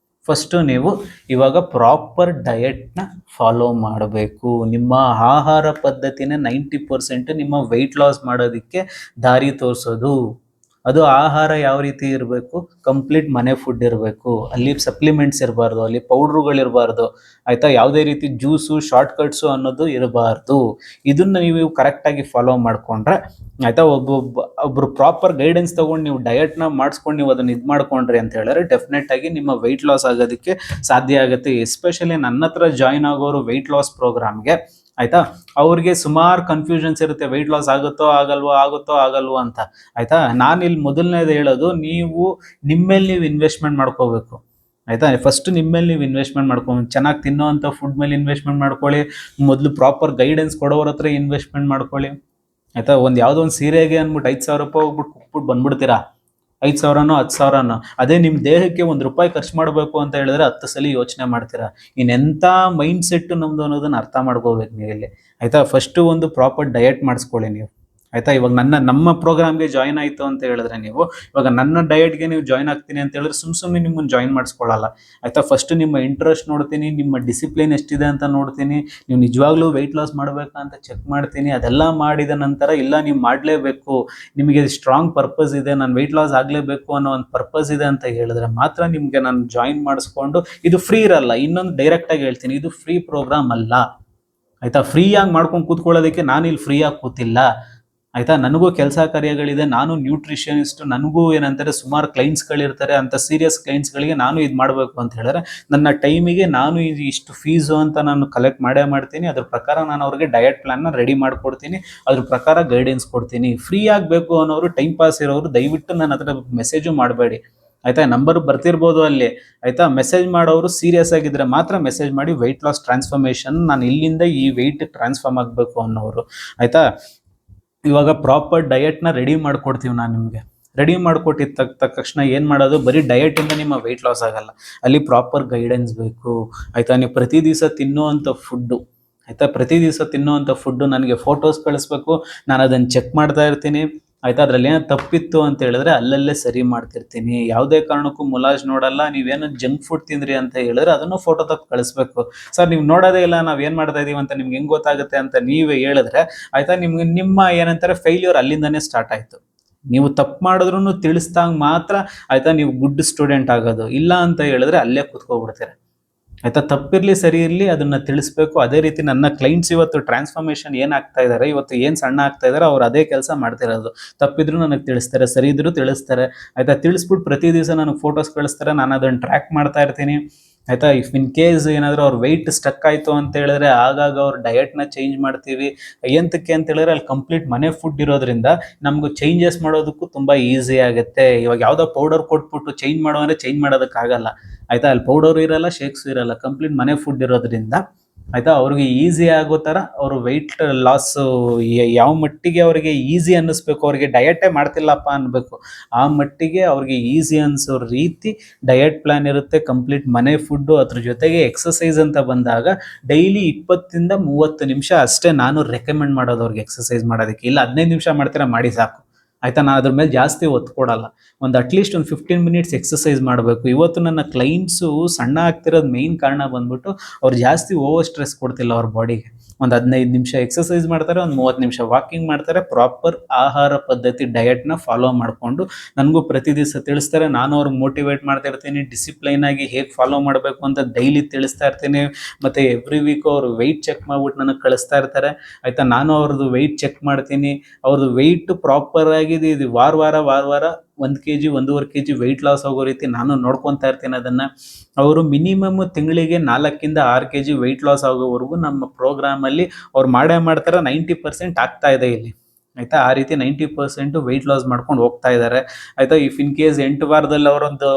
ಫಸ್ಟು ನೀವು ಇವಾಗ ಪ್ರಾಪರ್ ಡಯಟ್ನ ಫಾಲೋ ಮಾಡಬೇಕು. ನಿಮ್ಮ ಆಹಾರ ಪದ್ಧತಿನೇ 90% ನಿಮ್ಮ ವೆಯ್ಟ್ ಲಾಸ್ ಮಾಡೋದಕ್ಕೆ ದಾರಿ ತೋರಿಸೋದು. ಅದು ಆಹಾರ ಯಾವ ರೀತಿ ಇರಬೇಕು, ಕಂಪ್ಲೀಟ್ ಮನೆ ಫುಡ್ ಇರಬೇಕು, ಅಲ್ಲಿ ಸಪ್ಲಿಮೆಂಟ್ಸ್ ಇರಬಾರ್ದು, ಅಲ್ಲಿ ಪೌಡ್ರುಗಳಿರಬಾರ್ದು, ಆಯ್ತಾ. ಯಾವುದೇ ರೀತಿ ಜ್ಯೂಸು ಶಾರ್ಟ್ ಕಟ್ಸು ಅನ್ನೋದು ಇರಬಾರ್ದು. ಇದನ್ನ ನೀವು ಕರೆಕ್ಟಾಗಿ ಫಾಲೋ ಮಾಡಿಕೊಂಡ್ರೆ, ಆಯ್ತಾ, ಒಬ್ಬರು ಪ್ರಾಪರ್ ಗೈಡೆನ್ಸ್ ತೊಗೊಂಡು ನೀವು ಡಯಟ್ನ ಮಾಡಿಸ್ಕೊಂಡು ನೀವು ಅದನ್ನು ಇದು ಮಾಡ್ಕೊಂಡ್ರಿ ಅಂತ ಹೇಳಿದ್ರೆ ಡೆಫಿನೆಟ್ ಆಗಿ ನಿಮ್ಮ ವೆಯ್ಟ್ ಲಾಸ್ ಆಗೋದಕ್ಕೆ ಸಾಧ್ಯ ಆಗುತ್ತೆ. ಎಸ್ಪೆಷಲಿ ನನ್ನ ಹತ್ರ ಜಾಯ್ನ್ ಆಗೋರು ವೆಯ್ಟ್ ಲಾಸ್ ಪ್ರೋಗ್ರಾಮ್ಗೆ, ಆಯ್ತಾ, ಅವ್ರಿಗೆ ಸುಮಾರು ಕನ್ಫ್ಯೂಷನ್ಸ್ ಇರುತ್ತೆ, ವೆಯ್ಟ್ ಲಾಸ್ ಆಗುತ್ತೋ ಆಗಲ್ವೋ ಅಂತ, ಆಯ್ತಾ. ನಾನು ಇಲ್ಲಿ ಮೊದಲನೇದು ಹೇಳೋದು, ನೀವು ನಿಮ್ಮೇಲೆ ನೀವು ಇನ್ವೆಸ್ಟ್ಮೆಂಟ್ ಮಾಡ್ಕೋಬೇಕು, ಆಯ್ತಾ. ಫಸ್ಟ್ ನಿಮ್ಮೇಲೆ ನೀವು ಇನ್ವೆಸ್ಟ್ಮೆಂಟ್ ಮಾಡ್ಕೊಂಡು ಚೆನ್ನಾಗಿ ತಿನ್ನೋವಂಥ ಫುಡ್ ಮೇಲೆ ಇನ್ವೆಸ್ಟ್ಮೆಂಟ್ ಮಾಡ್ಕೊಳ್ಳಿ. ಮೊದಲು ಪ್ರಾಪರ್ ಗೈಡೆನ್ಸ್ ಕೊಡೋರ ಹತ್ರ ಇನ್ವೆಸ್ಟ್ಮೆಂಟ್ ಮಾಡ್ಕೊಳ್ಳಿ, ಆಯ್ತಾ. ಯಾವುದೋ ಒಂದು ಸೀರೆಗೆ ಅಂದ್ಬಿಟ್ಟು 5,000 ರೂಪಾಯಿ ಹೋಗ್ಬಿಟ್ಟು ಕುಕ್ಬಿಟ್ಟು ಬಂದ್ಬಿಡ್ತೀರಾ, 5,000ನೋ 10,000ನೋ. ಅದೇ ನಿಮ್ಮ ದೇಹಕ್ಕೆ ₹1 ಖರ್ಚು ಮಾಡಬೇಕು ಅಂತ ಹೇಳಿದ್ರೆ 10 ಸಲ ಯೋಚನೆ ಮಾಡ್ತೀರಾ. ಇನ್ನೆಂಥ ಮೈಂಡ್ ಸೆಟ್ ನಮ್ದು ಅನ್ನೋದನ್ನ ಅರ್ಥ ಮಾಡ್ಕೋಬೇಕು ನೀವು ಇಲ್ಲಿ, ಆಯ್ತಾ. ಫಸ್ಟು ಒಂದು ಪ್ರಾಪರ್ ಡಯಟ್ ಮಾಡಿಸ್ಕೊಳ್ಳಿ ನೀವು, ಆಯ್ತಾ. ಇವಾಗ ನಮ್ಮ ಪ್ರೋಗ್ರಾಮ್ಗೆ ಜಾಯ್ನ್ ಆಯಿತು ಅಂತ ಹೇಳಿದ್ರೆ ನೀವು ಇವಾಗ ನನ್ನ ಡಯಟ್ಗೆ ನೀವು ಜಾಯ್ನ್ ಆಗ್ತೀನಿ ಅಂತ ಹೇಳಿದ್ರೆ ಸುಮ್ಮನೆ ನಿಮ್ಮನ್ನು ಜಾಯ್ನ್ ಮಾಡಿಸ್ಕೊಳ್ಳಲ್ಲ, ಆಯ್ತಾ. ಫಸ್ಟ್ ನಿಮ್ಮ ಇಂಟ್ರೆಸ್ಟ್ ನೋಡ್ತೀನಿ, ನಿಮ್ಮ ಡಿಸಿಪ್ಲಿನ್ ಎಷ್ಟಿದೆ ಅಂತ ನೋಡ್ತೀನಿ, ನೀವು ನಿಜವಾಗ್ಲೂ ವೆಯ್ಟ್ ಲಾಸ್ ಮಾಡಬೇಕಾ ಅಂತ ಚೆಕ್ ಮಾಡ್ತೀನಿ. ಅದೆಲ್ಲ ಮಾಡಿದ ನಂತರ ಇಲ್ಲ ನೀವು ಮಾಡಲೇಬೇಕು, ನಿಮಗೆ ಸ್ಟ್ರಾಂಗ್ ಪರ್ಪಸ್ ಇದೆ, ನಾನು ವೆಯ್ಟ್ ಲಾಸ್ ಆಗಲೇಬೇಕು ಅನ್ನೋ ಒಂದು ಪರ್ಪಸ್ ಇದೆ ಅಂತ ಹೇಳಿದ್ರೆ ಮಾತ್ರ ನಿಮಗೆ ನಾನು ಜಾಯಿನ್ ಮಾಡಿಸ್ಕೊಂಡು, ಇದು ಫ್ರೀ ಇರಲ್ಲ. ಇನ್ನೊಂದು ಡೈರೆಕ್ಟಾಗಿ ಹೇಳ್ತೀನಿ, ಇದು ಫ್ರೀ ಪ್ರೋಗ್ರಾಮ್ ಅಲ್ಲ, ಆಯ್ತಾ. ಫ್ರೀಯಾಗಿ ಮಾಡ್ಕೊಂಡು ಕೂತ್ಕೊಳ್ಳೋದಕ್ಕೆ ನಾನು ಇಲ್ಲಿ ಫ್ರೀಯಾಗಿ ಕೂತಿಲ್ಲ, ಆಯ್ತಾ. ನನಗೂ ಕೆಲಸ ಕಾರ್ಯಗಳಿದೆ, ನಾನು ನ್ಯೂಟ್ರಿಷನಿಸ್ಟ್, ನನಗೂ ಏನಂತಾರೆ ಸುಮಾರು ಕ್ಲೈಂಟ್ಸ್ಗಳಿರ್ತಾರೆ, ಅಂತ ಸೀರಿಯಸ್ ಕ್ಲೈಂಟ್ಸ್ಗಳಿಗೆ ನಾನು ಇದು ಮಾಡಬೇಕು ಅಂತ ಹೇಳಿದ್ರೆ ನನ್ನ ಟೈಮಿಗೆ ನಾನು ಇಷ್ಟು ಫೀಸು ಅಂತ ನಾನು ಕಲೆಕ್ಟ್ ಮಾಡ್ತೀನಿ. ಅದ್ರ ಪ್ರಕಾರ ನಾನು ಅವ್ರಿಗೆ ಡಯಟ್ ಪ್ಲಾನ್ನ ರೆಡಿ ಮಾಡಿಕೊಡ್ತೀನಿ, ಅದ್ರ ಪ್ರಕಾರ ಗೈಡೆನ್ಸ್ ಕೊಡ್ತೀನಿ. ಫ್ರೀ ಆಗಬೇಕು ಅನ್ನೋರು, ಟೈಮ್ ಪಾಸ್ ಇರೋರು ದಯವಿಟ್ಟು ನನ್ನ ಹತ್ರ ಮೆಸೇಜು ಮಾಡಬೇಡಿ, ಆಯ್ತಾ. ನಂಬರ್ ಬರ್ತಿರ್ಬೋದು ಅಲ್ಲಿ, ಆಯ್ತಾ. ಮೆಸೇಜ್ ಮಾಡೋರು ಸೀರಿಯಸ್ ಆಗಿದ್ರೆ ಮಾತ್ರ ಮೆಸೇಜ್ ಮಾಡಿ, ವೆಯ್ಟ್ ಲಾಸ್ ಟ್ರಾನ್ಸ್ಫಾರ್ಮೇಷನ್, ನಾನು ಇಲ್ಲಿಂದ ಈ ವೆಯ್ಟ್ ಟ್ರಾನ್ಸ್ಫಾರ್ಮ್ ಆಗಬೇಕು ಅನ್ನೋರು, ಆಯ್ತಾ. ಇವಾಗ ಪ್ರಾಪರ್ ಡಯಟ್ನ ರೆಡಿ ಮಾಡ್ಕೊಡ್ತೀವಿ ನಾನು ನಿಮಗೆ. ರೆಡಿ ಮಾಡಿಕೊಟ್ಟಿದ್ದ ತಕ್ಷಣ ಏನು ಮಾಡೋದು, ಬರೀ ಡಯಟಿಂದ ನಿಮ್ಮ ವೆಯ್ಟ್ ಲಾಸ್ ಆಗಲ್ಲ, ಅಲ್ಲಿ ಪ್ರಾಪರ್ ಗೈಡೆನ್ಸ್ ಬೇಕು, ಆಯಿತಾ. ನೀವು ಪ್ರತಿ ದಿವಸ ತಿನ್ನುವಂಥ ಫುಡ್ಡು, ಆಯಿತಾ, ಪ್ರತಿ ದಿವಸ ತಿನ್ನುವಂಥ ಫುಡ್ಡು ನನಗೆ ಫೋಟೋಸ್ ಕಳಿಸ್ಬೇಕು, ನಾನು ಅದನ್ನು ಚೆಕ್ ಮಾಡ್ತಾ ಇರ್ತೀನಿ, ಆಯಿತಾ. ಅದರಲ್ಲಿ ಏನೋ ತಪ್ಪಿತ್ತು ಅಂತ ಹೇಳಿದ್ರೆ ಅಲ್ಲಲ್ಲೇ ಸರಿ ಮಾಡ್ತಿರ್ತೀನಿ, ಯಾವುದೇ ಕಾರಣಕ್ಕೂ ಮುಲಾಜ್ ನೋಡಲ್ಲ. ನೀವೇನೋ ಜಂಕ್ ಫುಡ್ ತಿಂದ್ರಿ ಅಂತ ಹೇಳಿದ್ರೆ ಅದನ್ನು ಫೋಟೋ ತೆಗೆದು ಕಳಿಸ್ಬೇಕು. ಸರ್ ನೀವು ನೋಡೋದೇ ಇಲ್ಲ, ನಾವು ಏನು ಮಾಡ್ತಾ ಇದೀವಿ ಅಂತ ನಿಮ್ಗೆ ಹೆಂಗೆ ಗೊತ್ತಾಗುತ್ತೆ ಅಂತ ನೀವೇ ಹೇಳಿದ್ರೆ, ಆಯಿತಾ, ನಿಮ್ಮ ಏನಂತಾರೆ ಫೇಲ್ಯೂರ್ ಅಲ್ಲಿಂದನೇ ಸ್ಟಾರ್ಟ್ ಆಯಿತು. ನೀವು ತಪ್ಪು ಮಾಡಿದ್ರೂ ತಿಳಿಸ್ದಾಗ ಮಾತ್ರ, ಆಯಿತಾ, ನೀವು ಗುಡ್ ಸ್ಟೂಡೆಂಟ್ ಆಗೋದು. ಇಲ್ಲ ಅಂತ ಹೇಳಿದ್ರೆ ಅಲ್ಲೇ ಕೂತ್ಕೊಬಿಡ್ತೀರ, ಆಯ್ತಾ. ತಪ್ಪಿರಲಿ ಸರಿ ಇರಲಿ ಅದನ್ನು ತಿಳಿಸ್ಬೇಕು. ಅದೇ ರೀತಿ ನನ್ನ ಕ್ಲೈಂಟ್ಸ್ ಇವತ್ತು ಟ್ರಾನ್ಸ್ಫಾರ್ಮೇಷನ್ ಏನಾಗ್ತಾ ಇದ್ದಾರೆ, ಇವತ್ತು ಏನು ಸಣ್ಣ ಆಗ್ತಾ ಇದ್ದಾರೆ, ಅವ್ರು ಅದೇ ಕೆಲಸ ಮಾಡ್ತಿರೋದು. ತಪ್ಪಿದ್ರು ನನಗೆ ತಿಳಿಸ್ತಾರೆ, ಸರಿ ಇದ್ರು ತಿಳಿಸ್ತಾರೆ, ಆಯಿತಾ. ತಿಳಿಸ್ಬಿಟ್ಟು ಪ್ರತಿ ದಿವಸ ನನಗೆ ಫೋಟೋಸ್ ಕಳಿಸ್ತಾರೆ, ನಾನು ಅದನ್ನು ಟ್ರ್ಯಾಕ್ ಮಾಡ್ತಾ ಇರ್ತೀನಿ, ಆಯಿತಾ. ಇಫ್ ಇನ್ ಕೇಸ್ ಏನಾದರೂ ಅವ್ರ ವೆಯ್ಟ್ ಸ್ಟಕ್ ಆಯಿತು ಅಂತ ಹೇಳಿದ್ರೆ ಆಗಾಗ ಅವ್ರ ಡಯಟ್ನ ಚೇಂಜ್ ಮಾಡ್ತೀವಿ. ಎಂತಕ್ಕೆ ಅಂತ ಹೇಳಿದ್ರೆ ಅಲ್ಲಿ ಕಂಪ್ಲೀಟ್ ಮನೆ ಫುಡ್ ಇರೋದ್ರಿಂದ ನಮಗೂ ಚೇಂಜಸ್ ಮಾಡೋದಕ್ಕೂ ತುಂಬ ಈಸಿ ಆಗುತ್ತೆ. ಇವಾಗ ಯಾವುದೋ ಪೌಡರ್ ಕೊಟ್ಬಿಟ್ಟು ಚೇಂಜ್ ಮಾಡೋ ಅಂದರೆ ಚೇಂಜ್ ಮಾಡೋದಕ್ಕಾಗಲ್ಲ, ಆಯಿತಾ. ಅಲ್ಲಿ ಪೌಡರು ಇರಲ್ಲ, ಶೇಕ್ಸು ಇರಲ್ಲ, ಕಂಪ್ಲೀಟ್ ಮನೆ ಫುಡ್ ಇರೋದ್ರಿಂದ, ಆಯಿತಾ. ಅವ್ರಿಗೆ ಈಸಿ ಆಗೋ ಥರ ಅವರು ವೆಯ್ಟ್ ಲಾಸು ಯಾವ ಮಟ್ಟಿಗೆ ಅವರಿಗೆ ಈಸಿ ಅನ್ನಿಸ್ಬೇಕು, ಅವ್ರಿಗೆ ಡಯಟೇ ಮಾಡ್ತಿಲ್ಲಪ್ಪ ಅನ್ಬೇಕು, ಆ ಮಟ್ಟಿಗೆ ಅವ್ರಿಗೆ ಈಸಿ ಅನಿಸೋ ರೀತಿ ಡಯಟ್ ಪ್ಲಾನ್ ಇರುತ್ತೆ, ಕಂಪ್ಲೀಟ್ ಮನೆ ಫುಡ್ಡು. ಅದ್ರ ಜೊತೆಗೆ ಎಕ್ಸಸೈಸ್ ಅಂತ ಬಂದಾಗ ಡೈಲಿ 20 ಇಂದ 30 ನಿಮಿಷ ಅಷ್ಟೇ ನಾನು ರೆಕಮೆಂಡ್ ಮಾಡೋದು ಅವ್ರಿಗೆ ಎಕ್ಸಸೈಸ್ ಮಾಡೋದಕ್ಕೆ. ಇಲ್ಲ 15 ನಿಮಿಷ ಮಾಡ್ತೀರಾ ಮಾಡಿ ಸಾಕು, ಆಯ್ತಾ. ನಾನು ಅದ್ರ ಮೇಲೆ ಜಾಸ್ತಿ ಒತ್ತು ಕೊಡಲ್ಲ. ಒಂದು ಅಟ್ಲೀಸ್ಟ್ ಒಂದು 15 ಮಿನಿಟ್ಸ್ ಎಕ್ಸಸೈಸ್ ಮಾಡಬೇಕು. ಇವತ್ತು ನನ್ನ ಕ್ಲೈಂಟ್ಸು ಸಣ್ಣ ಆಗ್ತಿರೋದು ಮೇಯ್ನ್ ಕಾರಣ ಬಂದ್ಬಿಟ್ಟು ಅವ್ರು ಜಾಸ್ತಿ ಓವರ್ ಸ್ಟ್ರೆಸ್ ಕೊಡ್ತಿಲ್ಲ ಅವ್ರ ಬಾಡಿಗೆ. ಒಂದು 15 ನಿಮಿಷ ಎಕ್ಸಸೈಸ್ ಮಾಡ್ತಾರೆ, ಒಂದು 30 ನಿಮಿಷ ವಾಕಿಂಗ್ ಮಾಡ್ತಾರೆ, ಪ್ರಾಪರ್ ಆಹಾರ ಪದ್ಧತಿ ಡಯಟ್ನ ಫಾಲೋ ಮಾಡಿಕೊಂಡು ನನಗೂ ಪ್ರತಿ ದಿವಸ ತಿಳಿಸ್ತಾರೆ. ನಾನು ಅವ್ರಿಗೆ ಮೋಟಿವೇಟ್ ಮಾಡ್ತಾ ಇರ್ತೀನಿ, ಡಿಸಿಪ್ಲೈನ್ ಆಗಿ ಹೇಗೆ ಫಾಲೋ ಮಾಡಬೇಕು ಅಂತ ಡೈಲಿ ತಿಳಿಸ್ತಾ ಇರ್ತೀನಿ. ಮತ್ತು ಎವ್ರಿ ವೀಕ್ ಅವರು ವೆಯ್ಟ್ ಚೆಕ್ ಮಾಡ್ಬಿಟ್ಟು ನನಗೆ ಕಳಿಸ್ತಾ ಇರ್ತಾರೆ. ಆಯಿತಾ, ನಾನು ಅವ್ರದ್ದು ವೆಯ್ಟ್ ಚೆಕ್ ಮಾಡ್ತೀನಿ. ಅವ್ರದ್ದು ವೆಯ್ಟ್ ಪ್ರಾಪರ್ ಆಗಿದೆ, ಇದು ವಾರ 1 kg 1.5 kg ವೆಯ್ಟ್ ಲಾಸ್ ಆಗೋ ರೀತಿ ನಾನು ನೋಡ್ಕೊತಾ ಇರ್ತೀನಿ ಅದನ್ನು. ಅವರು ಮಿನಿಮಮ್ ತಿಂಗಳಿಗೆ 4 ಇಂದ 6 kg ವೆಯ್ಟ್ ಲಾಸ್ ಆಗೋವರೆಗೂ ನಮ್ಮ ಪ್ರೋಗ್ರಾಮಲ್ಲಿ ಅವ್ರು ಮಾಡ್ತಾರೆ. 90% ಆಗ್ತಾ ಇದೆ ಇಲ್ಲಿ. ಆಯಿತಾ, ಆ ರೀತಿ 90% ವೆಯ್ಟ್ ಲಾಸ್ ಮಾಡ್ಕೊಂಡು ಹೋಗ್ತಾ ಇದ್ದಾರೆ. ಆಯಿತಾ, ಇಫ್ ಇನ್ ಕೇಸ್ 8 ವಾರದಲ್ಲಿ ಅವರೊಂದು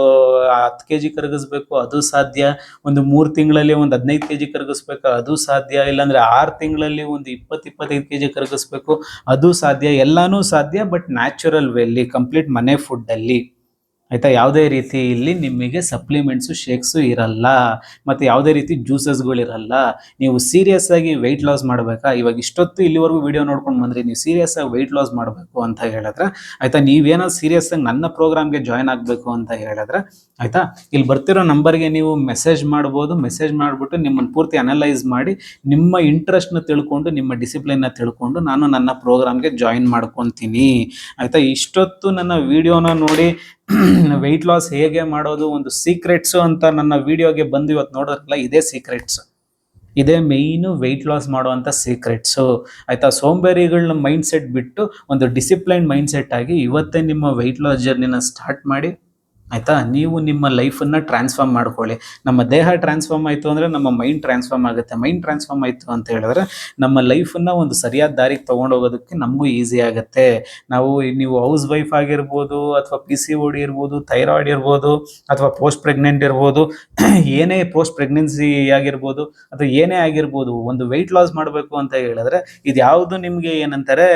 10 kg ಕರಗಿಸ್ಬೇಕು, ಅದು ಸಾಧ್ಯ. ಒಂದು 3 ತಿಂಗಳಲ್ಲಿ ಒಂದು 15 kg ಕರಗಿಸ್ಬೇಕು, ಅದು ಸಾಧ್ಯ. ಇಲ್ಲಾಂದರೆ 6 ತಿಂಗಳಲ್ಲಿ ಒಂದು 20-25 kg ಕರಗಿಸ್ಬೇಕು, ಅದು ಸಾಧ್ಯ. ಎಲ್ಲನೂ ಸಾಧ್ಯ, ಬಟ್ ನ್ಯಾಚುರಲ್ ವೇಲಿ, ಕಂಪ್ಲೀಟ್ ಮನೆ ಫುಡ್ಡಲ್ಲಿ. ಆಯಿತಾ, ಯಾವುದೇ ರೀತಿ ಇಲ್ಲಿ ನಿಮಗೆ ಸಪ್ಲಿಮೆಂಟ್ಸು ಶೇಕ್ಸು ಇರಲ್ಲ, ಮತ್ತು ಯಾವುದೇ ರೀತಿ ಜ್ಯೂಸಸ್ಗಳಿರಲ್ಲ. ನೀವು ಸೀರಿಯಸ್ ಆಗಿ ವೆಯ್ಟ್ ಲಾಸ್ ಮಾಡಬೇಕಾ, ಇವಾಗ ಇಷ್ಟೊತ್ತು ಇಲ್ಲಿವರೆಗೂ ವಿಡಿಯೋ ನೋಡ್ಕೊಂಡು ಬಂದ್ರಿ, ನೀವು ಸೀರಿಯಸ್ ಆಗಿ ವೆಯ್ಟ್ ಲಾಸ್ ಮಾಡಬೇಕು ಅಂತ ಹೇಳಿದ್ರೆ, ಆಯಿತಾ, ನೀವೇನೋ ಸೀರಿಯಸ್ ಆಗಿ ನನ್ನ ಪ್ರೋಗ್ರಾಮ್ಗೆ ಜಾಯ್ನ್ ಆಗಬೇಕು ಅಂತ ಹೇಳಿದ್ರೆ, ಆಯಿತಾ, ಇಲ್ಲಿ ಬರ್ತಿರೋ ನಂಬರ್ಗೆ ನೀವು ಮೆಸೇಜ್ ಮಾಡ್ಬೋದು. ಮೆಸೇಜ್ ಮಾಡಿಬಿಟ್ಟು ನಿಮ್ಮನ್ನು ಪೂರ್ತಿ ಅನಲೈಸ್ ಮಾಡಿ ನಿಮ್ಮ ಇಂಟ್ರೆಸ್ಟ್ನ ತಿಳ್ಕೊಂಡು, ನಿಮ್ಮ ಡಿಸಿಪ್ಲಿನ್ನ ತಿಳ್ಕೊಂಡು ನಾನು ನನ್ನ ಪ್ರೋಗ್ರಾಮ್ಗೆ ಜಾಯಿನ್ ಮಾಡ್ಕೊತೀನಿ. ಆಯಿತಾ, ಇಷ್ಟೊತ್ತು ನನ್ನ ವಿಡಿಯೋನ ನೋಡಿ ವೆಯ್ಟ್ ಲಾಸ್ ಹೇಗೆ ಮಾಡೋದು, ಒಂದು ಸೀಕ್ರೆಟ್ಸು ಅಂತ ನನ್ನ ವಿಡಿಯೋಗೆ ಬಂದು ಇವತ್ತು ನೋಡೋದ್ರಲ್ಲ, ಇದೇ ಸೀಕ್ರೆಟ್ಸ್, ಇದೇ ಮೇಯ್ನು ವೆಯ್ಟ್ ಲಾಸ್ ಮಾಡುವಂಥ ಸೀಕ್ರೆಟ್ಸು. ಆಯಿತಾ, ಸೋಂಬೇರಿಗಳನ್ನ ಮೈಂಡ್ ಸೆಟ್ ಬಿಟ್ಟು ಒಂದು ಡಿಸಿಪ್ಲೈನ್ ಮೈಂಡ್ ಸೆಟ್ ಆಗಿ ಇವತ್ತೇ ನಿಮ್ಮ ವೆಯ್ಟ್ ಲಾಸ್ ಜರ್ನಿನ ಸ್ಟಾರ್ಟ್ ಮಾಡಿ. ಆಯಿತಾ, ನೀವು ನಿಮ್ಮ ಲೈಫನ್ನು ಟ್ರಾನ್ಸ್ಫಾರ್ಮ್ ಮಾಡ್ಕೊಳ್ಳಿ. ನಮ್ಮ ದೇಹ ಟ್ರಾನ್ಸ್ಫಾರ್ಮ್ ಆಯಿತು ಅಂದರೆ ನಮ್ಮ ಮೈಂಡ್ ಟ್ರಾನ್ಸ್ಫಾರ್ಮ್ ಆಗುತ್ತೆ. ಮೈಂಡ್ ಟ್ರಾನ್ಸ್ಫಾರ್ಮ್ ಆಯಿತು ಅಂತ ಹೇಳಿದ್ರೆ ನಮ್ಮ ಲೈಫನ್ನು ಒಂದು ಸರಿಯಾದ ದಾರಿಗೆ ತೊಗೊಂಡೋಗೋದಕ್ಕೆ ನಮಗೂ ಈಸಿ ಆಗುತ್ತೆ. ನೀವು ಹೌಸ್ ವೈಫ್ ಆಗಿರ್ಬೋದು, ಅಥವಾ PCOD ಇರ್ಬೋದು, ಥೈರಾಯ್ಡ್ ಇರ್ಬೋದು, ಅಥವಾ ಪೋಸ್ಟ್ ಪ್ರೆಗ್ನೆಂಟ್ ಇರ್ಬೋದು, ಏನೇ ಪೋಸ್ಟ್ ಪ್ರೆಗ್ನೆನ್ಸಿ ಆಗಿರ್ಬೋದು, ಅಥವಾ ಏನೇ ಆಗಿರ್ಬೋದು, ಒಂದು ವೆಯ್ಟ್ ಲಾಸ್ ಮಾಡಬೇಕು ಅಂತ ಹೇಳಿದ್ರೆ ಇದು ಯಾವುದು ನಿಮಗೆ ಏನಂತಾರೆ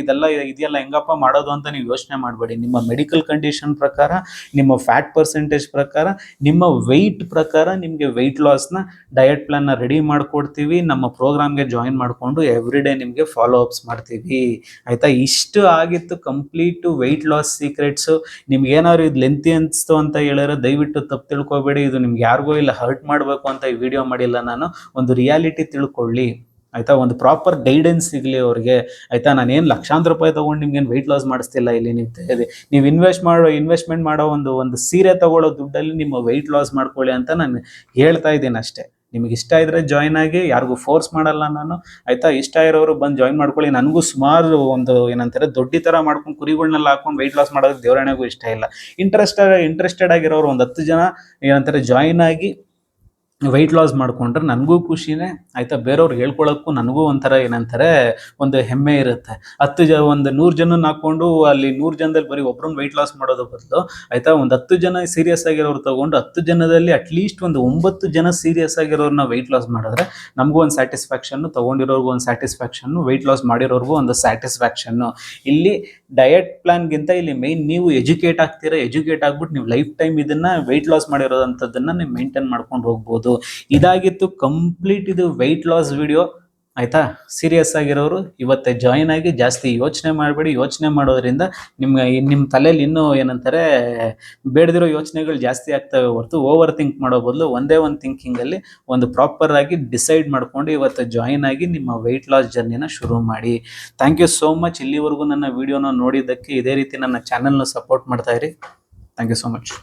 ಇದೆಲ್ಲ ಹೆಂಗಪ್ಪ ಮಾಡೋದು ಅಂತ ನೀವು ಯೋಚನೆ ಮಾಡಬೇಡಿ. ನಿಮ್ಮ ಮೆಡಿಕಲ್ ಕಂಡೀಷನ್ ಪ್ರಕಾರ, ನಿಮ್ಮ ಫ್ಯಾಟ್ ಪರ್ಸೆಂಟೇಜ್ ಪ್ರಕಾರ, ನಿಮ್ಮ ವೆಯ್ಟ್ ಪ್ರಕಾರ ನಿಮಗೆ ವೆಯ್ಟ್ ಲಾಸ್ನ ಡಯಟ್ ಪ್ಲಾನ್ನ ರೆಡಿ ಮಾಡಿಕೊಡ್ತೀವಿ. ನಮ್ಮ ಪ್ರೋಗ್ರಾಮ್ಗೆ ಜಾಯಿನ್ ಮಾಡಿಕೊಂಡು ಎವ್ರಿ ಡೇ ನಿಮಗೆ ಫಾಲೋ ಅಪ್ಸ್ ಮಾಡ್ತೀವಿ. ಆಯಿತಾ, ಇಷ್ಟು ಆಗಿತ್ತು ಕಂಪ್ಲೀಟು ವೆಯ್ಟ್ ಲಾಸ್ ಸೀಕ್ರೆಟ್ಸು. ನಿಮ್ಗೆ ಏನಾದ್ರು ಇದು ಲೆಂತಿ ಅನಿಸ್ತು ಅಂತ ಹೇಳಿದ್ರೆ ದಯವಿಟ್ಟು ತಪ್ಪು ತಿಳ್ಕೊಬೇಡಿ. ಇದು ನಿಮ್ಗೆ ಯಾರಿಗೂ ಇಲ್ಲ ಹರ್ಟ್ ಮಾಡಬೇಕು ಅಂತ ಈ ವಿಡಿಯೋ ಮಾಡಿಲ್ಲ ನಾನು. ಒಂದು ರಿಯಾಲಿಟಿ ತಿಳ್ಕೊಳ್ಳಿ. ಆಯಿತಾ, ಒಂದು ಪ್ರಾಪರ್ ಗೈಡೆನ್ಸ್ ಸಿಗಲಿ ಅವ್ರಿಗೆ. ಆಯಿತಾ, ನಾನೇನು ಲಕ್ಷಾಂತರ ರೂಪಾಯಿ ತೊಗೊಂಡು ನಿಮ್ಗೇನು ವೆಯ್ಟ್ ಲಾಸ್ ಮಾಡಿಸ್ತಿಲ್ಲ. ಇಲ್ಲಿ ನೀವು ಇನ್ವೆಸ್ಟ್ಮೆಂಟ್ ಮಾಡೋ ಒಂದು ಸೀರೆ ತೊಗೊಳ್ಳೋ ದುಡ್ಡಲ್ಲಿ ನಿಮ್ಮ ವೆಯ್ಟ್ ಲಾಸ್ ಮಾಡ್ಕೊಳ್ಳಿ ಅಂತ ನಾನು ಹೇಳ್ತಾ ಇದ್ದೀನಿ ಅಷ್ಟೇ. ನಿಮಗೆ ಇಷ್ಟ ಇದ್ದರೆ ಜಾಯ್ನ್ ಆಗಿ, ಯಾರಿಗೂ ಫೋರ್ಸ್ ಮಾಡಲ್ಲ ನಾನು. ಆಯಿತಾ, ಇಷ್ಟ ಇರೋರು ಬಂದು ಜಾಯ್ನ್ ಮಾಡ್ಕೊಳ್ಳಿ. ನನಗೂ ಸುಮಾರು ಒಂದು ಏನಂತಾರೆ ದೊಡ್ಡ ಥರ ಮಾಡ್ಕೊಂಡು ಕುರಿಗಳನ್ನೆಲ್ಲ ಹಾಕೊಂಡು ವೆಯ್ಟ್ ಲಾಸ್ ಮಾಡೋದಕ್ಕೆ ದೇವರಾಣೆಗೂ ಇಷ್ಟ ಇಲ್ಲ. ಇಂಟ್ರೆಸ್ಟೆಡ್ ಆಗಿರೋರು ಒಂದು 10 ಜನ ಏನಂತಾರೆ ಜಾಯ್ನ್ ಆಗಿ ವೆಯ್ಟ್ ಲಾಸ್ ಮಾಡಿಕೊಂಡ್ರೆ ನನಗೂ ಖುಷಿನೇ. ಆಯಿತಾ, ಬೇರೆಯವ್ರಿಗೆ ಹೇಳ್ಕೊಳ್ಳೋಕ್ಕೂ ನನಗೂ ಒಂಥರ ಏನಂತಾರೆ ಒಂದು ಹೆಮ್ಮೆ ಇರುತ್ತೆ. 100 ಜನನ ಹಾಕ್ಕೊಂಡು ಅಲ್ಲಿ 100 ಜನದಲ್ಲಿ ಬರೀ ಒಬ್ರನ್ನ ವೆಯ್ಟ್ ಲಾಸ್ ಮಾಡೋದು ಬದಲು, ಆಯಿತಾ, ಒಂದು 10 ಜನ ಸೀರಿಯಸ್ ಆಗಿರೋರು ತೊಗೊಂಡು 10 ಜನದಲ್ಲಿ ಅಟ್ಲೀಸ್ಟ್ ಒಂದು 9 ಜನ ಸೀರಿಯಸ್ ಆಗಿರೋರನ್ನ ವೆಯ್ಟ್ ಲಾಸ್ ಮಾಡಿದ್ರೆ ನಮಗೂ ಒಂದು ಸ್ಯಾಟಿಸ್ಫ್ಯಾಕ್ಷನ್ನು, ತೊಗೊಂಡಿರೋರ್ಗೂ ಒಂದು ಸ್ಯಾಟಿಸ್ಫ್ಯಾಕ್ಷನ್ನು, ವೆಯ್ಟ್ ಲಾಸ್ ಮಾಡಿರೋರ್ಗೂ ಒಂದು ಸ್ಯಾಟಿಸ್ಫ್ಯಾಕ್ಷನ್ನು. ಇಲ್ಲಿ ಡಯಟ್ ಪ್ಲಾನ್ಗಿಂತ ಇಲ್ಲಿ ಮೇಯ್ನ್ ನೀವು ಎಜುಕೇಟ್ ಆಗ್ಬಿಟ್ಟು ನೀವು ಲೈಫ್ ಟೈಮ್ ಇದನ್ನು ವೆಯ್ಟ್ ಲಾಸ್ ಮಾಡಿರೋದಂಥದ್ದನ್ನು ನೀವು ಮೇಂಟೈನ್ ಮಾಡ್ಕೊಂಡು ಹೋಗ್ಬೋದು. ಇದಾಗಿತ್ತು ಕಂಪ್ಲೀಟ್ ಇದು ವೆಯ್ಟ್ ಲಾಸ್ ವಿಡಿಯೋ. ಆಯಿತಾ, ಸೀರಿಯಸ್ ಆಗಿರೋರು ಇವತ್ತೇ ಜಾಯಿನ್ ಆಗಿ. ಜಾಸ್ತಿ ಯೋಚನೆ ಮಾಡಬೇಡಿ. ಯೋಚನೆ ಮಾಡೋದ್ರಿಂದ ನಿಮ್ಮ ತಲೆಯಲ್ಲಿ ಇನ್ನೂ ಏನಂತಾರೆ ಬೇಡದಿರೋ ಯೋಚನೆಗಳು ಜಾಸ್ತಿ ಆಗ್ತವೆ ಹೊರತು ಓವರ್ ಥಿಂಕ್ ಮಾಡೋ ಬದಲು ಒಂದೇ ಒಂದು ಥಿಂಕಿಂಗಲ್ಲಿ ಒಂದು ಪ್ರಾಪರ್ ಆಗಿ ಡಿಸೈಡ್ ಮಾಡ್ಕೊಂಡು ಇವತ್ತು ಜಾಯಿನ್ ಆಗಿ ನಿಮ್ಮ ವೆಯ್ಟ್ ಲಾಸ್ ಜರ್ನಿನ ಶುರು ಮಾಡಿ. Thank you so much. ಇಲ್ಲಿವರೆಗೂ ನನ್ನ ವಿಡಿಯೋನ ನೋಡಿದ್ದಕ್ಕೆ, ಇದೇ ರೀತಿ ನನ್ನ ಚಾನಲ್ನ ಸಪೋರ್ಟ್ ಮಾಡ್ತಾ ಇರಿ. Thank you so much.